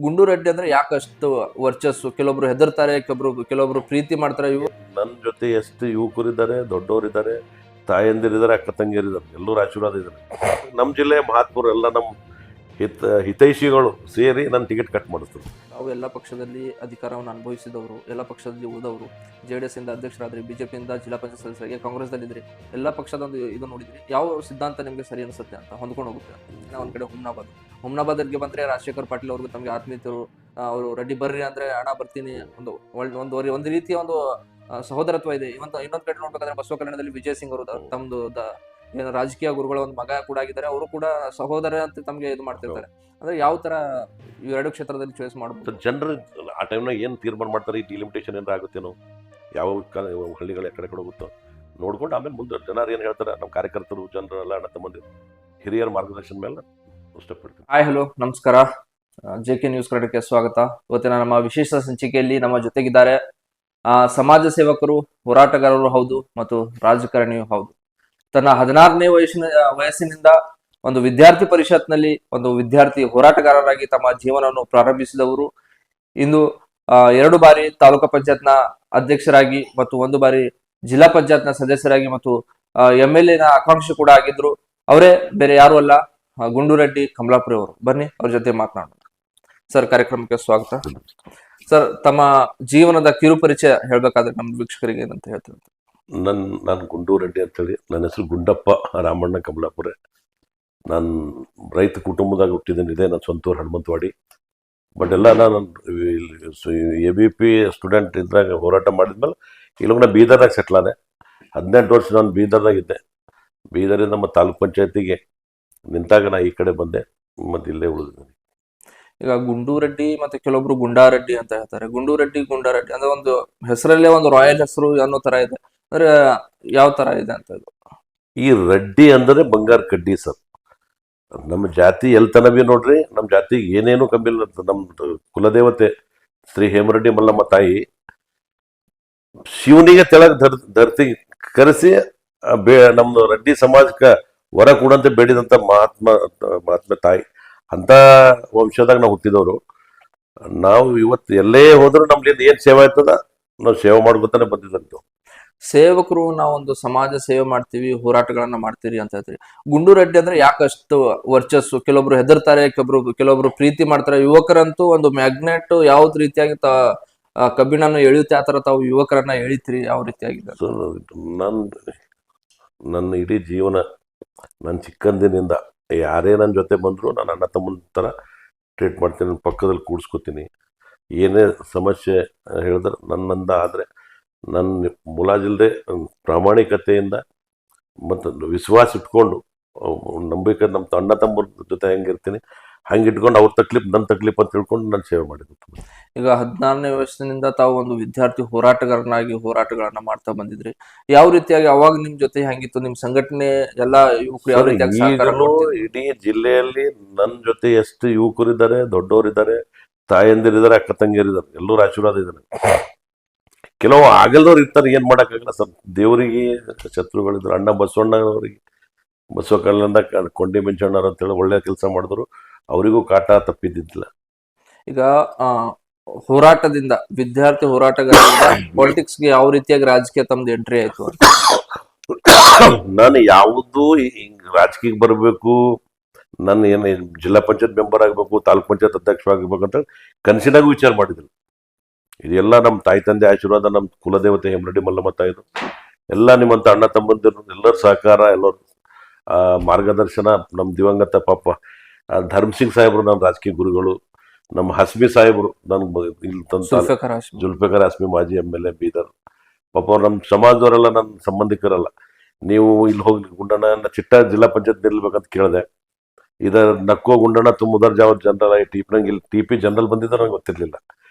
ಗುಂಡೂರೆಡ್ಡಿ ಅಂದ್ರೆ ಯಾಕಷ್ಟು ವರ್ಚಸ್ಸು? ಕೆಲವೊಬ್ರು ಹೆದರ್ತಾರೆ, ಕೆಲವೊಬ್ರು ಪ್ರೀತಿ ಮಾಡ್ತಾರೆ. ನನ್ನ ಜೊತೆ ಎಷ್ಟು ಯುವಕರಿದ್ದಾರೆ, ದೊಡ್ಡವರಿದ್ದಾರೆ, ತಾಯಂದಿರಿದ್ದಾರೆ, ಅಕ್ಕ ತಂಗಿಯರಿದ್ದಾರೆ, ಎಲ್ಲರೂ ಆಶೀರ್ವಾದ ಇದ್ದಾರೆ. ನಮ್ಮ ಜಿಲ್ಲೆ ಮಹಾತ್ಮರು ಎಲ್ಲ ನಮ್ಮ ಹಿತೈಷಿಗಳು ಸೇರಿ ನನ್ನ ಟಿಕೆಟ್ ಕಟ್ ಮಾಡಿಸ್ತಾರೆ. ನಾವು ಎಲ್ಲ ಪಕ್ಷದಲ್ಲಿ ಅಧಿಕಾರವನ್ನು ಅನುಭವಿಸಿದವರು, ಎಲ್ಲ ಪಕ್ಷದಲ್ಲಿ ಉಳಿದವರು, JDS ಇಂದ ಅಧ್ಯಕ್ಷರಾದ್ರಿ, ಬಿಜೆಪಿಯಿಂದ ಜಿಲ್ಲಾ ಪಂಚಾಯತ್ ಸದಸ್ಯರಾಗಿ, ಕಾಂಗ್ರೆಸ್ದಲ್ಲಿದ್ರಿ, ಎಲ್ಲ ಪಕ್ಷದೊಂದು ಇದು ನೋಡಿದ್ರಿ. ಯಾವ ಸಿದ್ಧಾಂತ ನಿಮಗೆ ಸರಿ ಅನಿಸುತ್ತೆ ಅಂತ ಹೊಂದ್ಕೊಂಡು ಹೋಗುತ್ತೆ? ಒಂದ್ ಕಡೆ ಹುಮ್ನಾಬಾದ್ಗೆ ಬಂದ್ರೆ ರಾಜಶೇಖರ್ ಪಾಟೀಲ್ ಅವ್ರಿಗೆ ತಮಗೆ ಆತ್ಮೀಯರು, ಅವರು ರೆಡ್ಡಿ ಬರ್ರಿ ಅಂದ್ರೆ ಹಣ ಬರ್ತೀನಿ, ಒಂದು ರೀತಿಯ ಒಂದು ಸಹೋದರತ್ವ ಇದೆ. ಇನ್ನೊಂದ್ ಕಡೆ ನೋಡ್ಬೇಕಾದ್ರೆ ಬಸವ ಕಲ್ಯಾಣದಲ್ಲಿ ವಿಜಯ್ ಸಿಂಗ್ ಅವರು ತಮ್ದು ಏನು ರಾಜಕೀಯ ಗುರುಗಳ ಒಂದು ಮಗ ಕೂಡ ಆಗಿದ್ದಾರೆ, ಅವರು ಕೂಡ ಸಹೋದರ ಅಂತ ತಮಗೆ ಇದು ಮಾಡ್ತಿರ್ತಾರೆ. ಅಂದ್ರೆ ಯಾವ ತರ ಈ ಎರಡು ಕ್ಷೇತ್ರದಲ್ಲಿ ಚಾಯ್ಸ್ ಮಾಡಬಹುದು? ಜನರು ಆ ಟೈಮ್ನಾಗ ಏನು ತೀರ್ಮಾನ ಮಾಡ್ತಾರೆ, ಈ ಡಿಲಿಮಿಟೇಷನ್ ಏನಾರ ಆಗುತ್ತೇನೋ, ಯಾವ ಹಳ್ಳಿಗಳು ಎಕಡೆ ಹೋಗುತ್ತೋ ನೋಡ್ಕೊಂಡು ಆಮೇಲೆ ಮುಂದೆ ಜನರು ಏನು ಹೇಳ್ತಾರೆ, ನಮ್ಮ ಕಾರ್ಯಕರ್ತರು, ಜನರು ಎಲ್ಲ ಅಣ್ಣ ತಮ್ಮಂದಿರು ಹಿರಿಯರ ಮಾರ್ಗದರ್ಶನ ಮೇಲೆ ಇಷ್ಟಪಡ್ತೀನಿ. ಹಾಯ್, ಹಲೋ, ನಮಸ್ಕಾರ. JK ನ್ಯೂಸ್ ಕನ್ನಡಕ್ಕೆ ಸ್ವಾಗತ. ಇವತ್ತಿನ ನಮ್ಮ ವಿಶೇಷ ಸಂಚಿಕೆಯಲ್ಲಿ ನಮ್ಮ ಜೊತೆಗಿದ್ದಾರೆ ಸಮಾಜ ಸೇವಕರು, ಹೋರಾಟಗಾರರು ಹೌದು ಮತ್ತು ರಾಜಕಾರಣಿಯೂ ಹೌದು. ತನ್ನ 16ನೇ ವಯಸ್ಸಿನಿಂದ ಒಂದು ವಿದ್ಯಾರ್ಥಿ ಪರಿಷತ್ನಲ್ಲಿ ಒಂದು ವಿದ್ಯಾರ್ಥಿ ಹೋರಾಟಗಾರರಾಗಿ ತಮ್ಮ ಜೀವನವನ್ನು ಪ್ರಾರಂಭಿಸಿದವರು. ಇಂದು 2 ಬಾರಿ ತಾಲೂಕು ಪಂಚಾಯತ್ನ ಅಧ್ಯಕ್ಷರಾಗಿ ಮತ್ತು 1 ಬಾರಿ ಜಿಲ್ಲಾ ಪಂಚಾಯತ್ನ ಸದಸ್ಯರಾಗಿ ಮತ್ತು MLA ನ ಆಕಾಂಕ್ಷಿ ಕೂಡ ಆಗಿದ್ರು. ಅವರೇ ಬೇರೆ ಯಾರು ಅಲ್ಲ, ಗುಂಡೂರೆಡ್ಡಿ ಕಮಲಾಪುರಿ ಅವರು. ಬನ್ನಿ ಅವ್ರ ಜೊತೆ ಮಾತನಾಡೋಣ. ಸರ್, ಕಾರ್ಯಕ್ರಮಕ್ಕೆ ಸ್ವಾಗತ. ಸರ್, ತಮ್ಮ ಜೀವನದ ಕಿರು ಪರಿಚಯ ಹೇಳ್ಬೇಕಾದ್ರೆ ನಮ್ಮ ವೀಕ್ಷಕರಿಗೆ ಏನಂತ ಹೇಳ್ತಾರೆ? ನಾನು ಗುಂಡೂರೆಡ್ಡಿ ಅಂತೇಳಿ, ನನ್ನ ಹೆಸರು ಗುಂಡಪ್ಪ ರಾಮಣ್ಣ ಕಮಲಾಪುರ. ನಾನು ರೈತ ಕುಟುಂಬದಾಗ ಹುಟ್ಟಿದ್ದೀನಿ. ಇದೆ ನನ್ನ ಸ್ವಂತೂರು ಹನುಮಂತವಾಡಿ. ಬಟ್ ಎಲ್ಲ ನಾನು ABP ಸ್ಟೂಡೆಂಟ್ ಇದ್ದಾಗ ಹೋರಾಟ ಮಾಡಿದ್ಮೇಲೆ ಇಲ್ಲೂ ನಾ ಬೀದರ್ನಾಗ ಸೆಟ್ಲ್ ಆದೆ. 18 ವರ್ಷ ನಾನು ಬೀದರ್ನಾಗ ಇದ್ದೆ. ಬೀದರಿಂದ ನಮ್ಮ ತಾಲೂಕ್ ಪಂಚಾಯತಿಗೆ ನಿಂತಾಗ ನಾ ಈ ಕಡೆ ಬಂದೆ, ಮತ್ತು ಇಲ್ಲೇ ಉಳಿದಿದ್ದೀನಿ. ಈಗ ಗುಂಡೂರೆಡ್ಡಿ ಮತ್ತೆ ಕೆಲವೊಬ್ರು ಗುಂಡಾರೆಡ್ಡಿ ಅಂತ ಹೇಳ್ತಾರೆ. ಗುಂಡೂರೆಡ್ಡಿ ಅಂದ್ರೆ ಒಂದು ಹೆಸರಲ್ಲೇ ಒಂದು ರಾಯಲ್ ಹೆಸರು ಅನ್ನೋ ತರ ಇದೆ. ಅಂದ್ರೆ ಯಾವ ತರ ಇದೆ ಅಂತ ಇದು? ಈ ರೆಡ್ಡಿ ಅಂದರೆ ಬಂಗಾರ ಕಡ್ಡಿ ಸರ್. ನಮ್ಮ ಜಾತಿ ಎಲ್ತನ ಬಿ ನೋಡ್ರಿ, ನಮ್ಮ ಜಾತಿಗೆ ಏನೇನು ಕಮ್ಮಿ ಇಲ್ಲ. ನಮ್ಮ ಕುಲದೇವತೆ ಶ್ರೀ ಹೇಮರೆಡ್ಡಿ ಮಲ್ಲಮ್ಮ ತಾಯಿ ಶಿವನಿಗೆ ತೆಳಗ್ ಧರ್ತಿ ಕರೆಸಿ ನಮ್ದು ರೆಡ್ಡಿ ಸಮಾಜಕ್ಕೆ ವರ ಕೊಡಂತೆ ಬೇಡಿದಂತ ಮಹಾತ್ಮ ತಾಯಿ. ಅಂತ ವಂಶದಾಗ ನಾವು ಹುಟ್ಟಿದವರು. ನಾವು ಇವತ್ತು ಎಲ್ಲೇ ಹೋದ್ರು ನಮ್ಲಿಂದ ಏನ್ ಸೇವೆ ಆಯ್ತದ ನಾವು ಸೇವೆ ಮಾಡ್ಕೊತಾನೆ ಬಂದಿದ್ದಂತ ಸೇವಕರು. ನಾವೊಂದು ಸಮಾಜ ಸೇವೆ ಮಾಡ್ತೀವಿ, ಹೋರಾಟಗಳನ್ನ ಮಾಡ್ತೀವಿ ಅಂತ ಹೇಳ್ತೀವಿ. ಗುಂಡೂರೆಡ್ಡಿ ಅಂದ್ರೆ ಯಾಕಷ್ಟು ವರ್ಚಸ್ಸು? ಕೆಲವೊಬ್ರು ಹೆದರ್ತಾರೆ, ಕೆಲವೊಬ್ರು ಪ್ರೀತಿ ಮಾಡ್ತಾರೆ. ಯುವಕರಂತೂ ಒಂದು ಮ್ಯಾಗ್ನೆಟ್ ಯಾವ್ದು ರೀತಿಯಾಗಿ ಕಬ್ಬಿಣನ್ನು ಎಳೆಯುತ್ತೆ, ಆ ತರ ತಾವು ಯುವಕರನ್ನ ಎಳಿತೀರಿ. ಯಾವ ರೀತಿಯಾಗಿದೆ? ನನ್ನ ಇಡೀ ಜೀವನ, ನನ್ನ ಚಿಕ್ಕಂದಿನಿಂದ ಯಾರೇ ನನ್ನ ಜೊತೆ ಬಂದ್ರು ನಾನು ಅಣ್ಣ ತಮ್ಮನ ಥರ ಟ್ರೀಟ್ ಮಾಡ್ತೀನಿ. ನನ್ನ ಪಕ್ಕದಲ್ಲಿ ಕೂಡಿಸ್ಕೊತೀನಿ. ಏನೇ ಸಮಸ್ಯೆ ಹೇಳಿದ್ರೆ ನನ್ನಿಂದ ಆದರೆ ನನ್ನ ಮುಲಾಜಿಲ್ಲದೆ ಪ್ರಾಮಾಣಿಕತೆಯಿಂದ ಮತ್ತು ವಿಶ್ವಾಸ ಇಟ್ಕೊಂಡು ನಂಬಿಕೆ, ನಮ್ಮ ಅಣ್ಣ ತಮ್ಮರ ಜೊತೆ ಹೆಂಗಿರ್ತೀನಿ ಹಂಗೆ ಇಟ್ಕೊಂಡು ಅವ್ರ ತಕ್ಲೀಫ್ ನನ್ನ ತಕ್ಲೀಫ್ ಅಂತ ತಿಳ್ಕೊಂಡು ನಾನು ಸೇವೆ ಮಾಡಿದ್ದು. ಈಗ 16ನೇ ವಯಸ್ಸಿನಿಂದ ತಾವು ಒಂದು ವಿದ್ಯಾರ್ಥಿ ಹೋರಾಟಗಾರನಾಗಿ ಹೋರಾಟಗಳನ್ನ ಮಾಡ್ತಾ ಬಂದಿದ್ರಿ. ಯಾವ ರೀತಿಯಾಗಿ ಅವಾಗ ನಿಮ್ ಜೊತೆ ಹೆಂಗಿತ್ತು? ನಿಮ್ ಸಂಘಟನೆ ಎಲ್ಲ ಯುವಕರು ಯಾವ ರೀತಿಯಾಗಿ ಸಹಕಾರ ಕೊಡ್ತಿದ್ರು? ಇಡೀ ಜಿಲ್ಲೆಯಲ್ಲಿ ನನ್ನ ಜೊತೆ ಎಷ್ಟು ಯುವಕರಿದ್ದಾರೆ, ದೊಡ್ಡವರಿದ್ದಾರೆ, ತಾಯಂದಿರಿದ್ದಾರೆ, ಅಕ್ಕ ತಂಗಿಯರಿದ್ದಾರೆ, ಎಲ್ಲರೂ ಆಶೀರ್ವಾದ ಇದ್ದಾರೆ. ಕೆಲವು ಆಗಲ್ದವ್ರು ಇರ್ತಾರೆ, ಏನ್ ಮಾಡಕ್ಕಾಗಲ್ಲ ಸರ್. ದೇವರಿಗೆ ಶತ್ರುಗಳಿದ್ರು. ಅಣ್ಣ ಬಸವಣ್ಣವ್ರಿಗೆ, ಬಸವ ಕಲ್ಯಾಣದಾಗ ಕೊಂಡಿ ಮಿಂಚಣ್ಣವ್ರು ಅಂತೇಳಿ ಒಳ್ಳೆ ಕೆಲಸ ಮಾಡಿದ್ರು. ಅವರಿಗೂ ಕಾಟ ತಪ್ಪಿದ್ದಿಲ್ಲ. ಈಗ ಹೋರಾಟದಿಂದ, ವಿದ್ಯಾರ್ಥಿ ಹೋರಾಟಗಾರರಿಂದ ಪಾಲಿಟಿಕ್ಸ್ಗೆ ಯಾವ ರೀತಿಯಾಗಿ ರಾಜಕೀಯ ತಮ್ದು ಎಂಟ್ರಿ ಆಯ್ತು? ನಾನು ಯಾವುದು ರಾಜಕೀಯಕ್ಕೆ ಬರಬೇಕು, ನಾನು ಏನು ಜಿಲ್ಲಾ ಪಂಚಾಯತ್ ಮೆಂಬರ್ ಆಗಬೇಕು, ತಾಲೂಕ್ ಪಂಚಾಯತ್ ಅಧ್ಯಕ್ಷರಾಗಬೇಕು ಅಂತ ಕನಸಿನಾಗೂ ವಿಚಾರ ಮಾಡಿದ್ರು. ಇದೆಲ್ಲ ನಮ್ಮ ತಾಯಿ ತಂದೆ ಆಶೀರ್ವಾದ, ನಮ್ಮ ಕುಲದೇವತೆ ಹೇಮರೆಡ್ಡಿ ಮಲ್ಲಮ್ಮ ತಾಯಿದು ಎಲ್ಲ, ನಿಮ್ಮಂತ ಅಣ್ಣ ತಮ್ಮಂದಿರು ಎಲ್ಲರ ಸಹಕಾರ, ಎಲ್ಲರ ಮಾರ್ಗದರ್ಶನ. ನಮ್ಮ ದಿವಂಗತ ಪಾಪ ಧರ್ಮಸಿಂಗ್ ಸಾಹೇಬರು ನಮ್ಮ ರಾಜಕೀಯ ಗುರುಗಳು, ನಮ್ಮ ಹಸ್ಮಿ ಸಾಹೇಬರು ನನ್ಗೆ ಇಲ್ಲಿ ಜುಲ್ಫಿಕರ್ ಹಸ್ಮಿ ಮಾಜಿ MLA ಬೀದರ್. ಪಾಪ ಅವ್ರು ನಮ್ಮ ಸಮಾಜದವರೆಲ್ಲ ನನ್ನ ಸಂಬಂಧಿಕರಲ್ಲ. ನೀವು ಇಲ್ಲಿ ಹೋಗಿ ಗುಂಡಣ್ಣ ಚಿಟ್ಟ ಜಿಲ್ಲಾ ಪಂಚಾಯತ್ ನಿಲ್ಬೇಕಂತ ಕೇಳಿದೆ. ಇದರ ನಕ್ಕೋ ಗುಂಡಣ್ಣ ತುಂಬುದರ್ ಜಾವ ಜನರಲ್ ಟೀಪ್ನಂಗೆ ಇಲ್ಲಿ TP ಜನರಲ್ ಬಂದಿದ್ದಾರೆ, ನಂಗೆ ಗೊತ್ತಿರಲಿಲ್ಲ.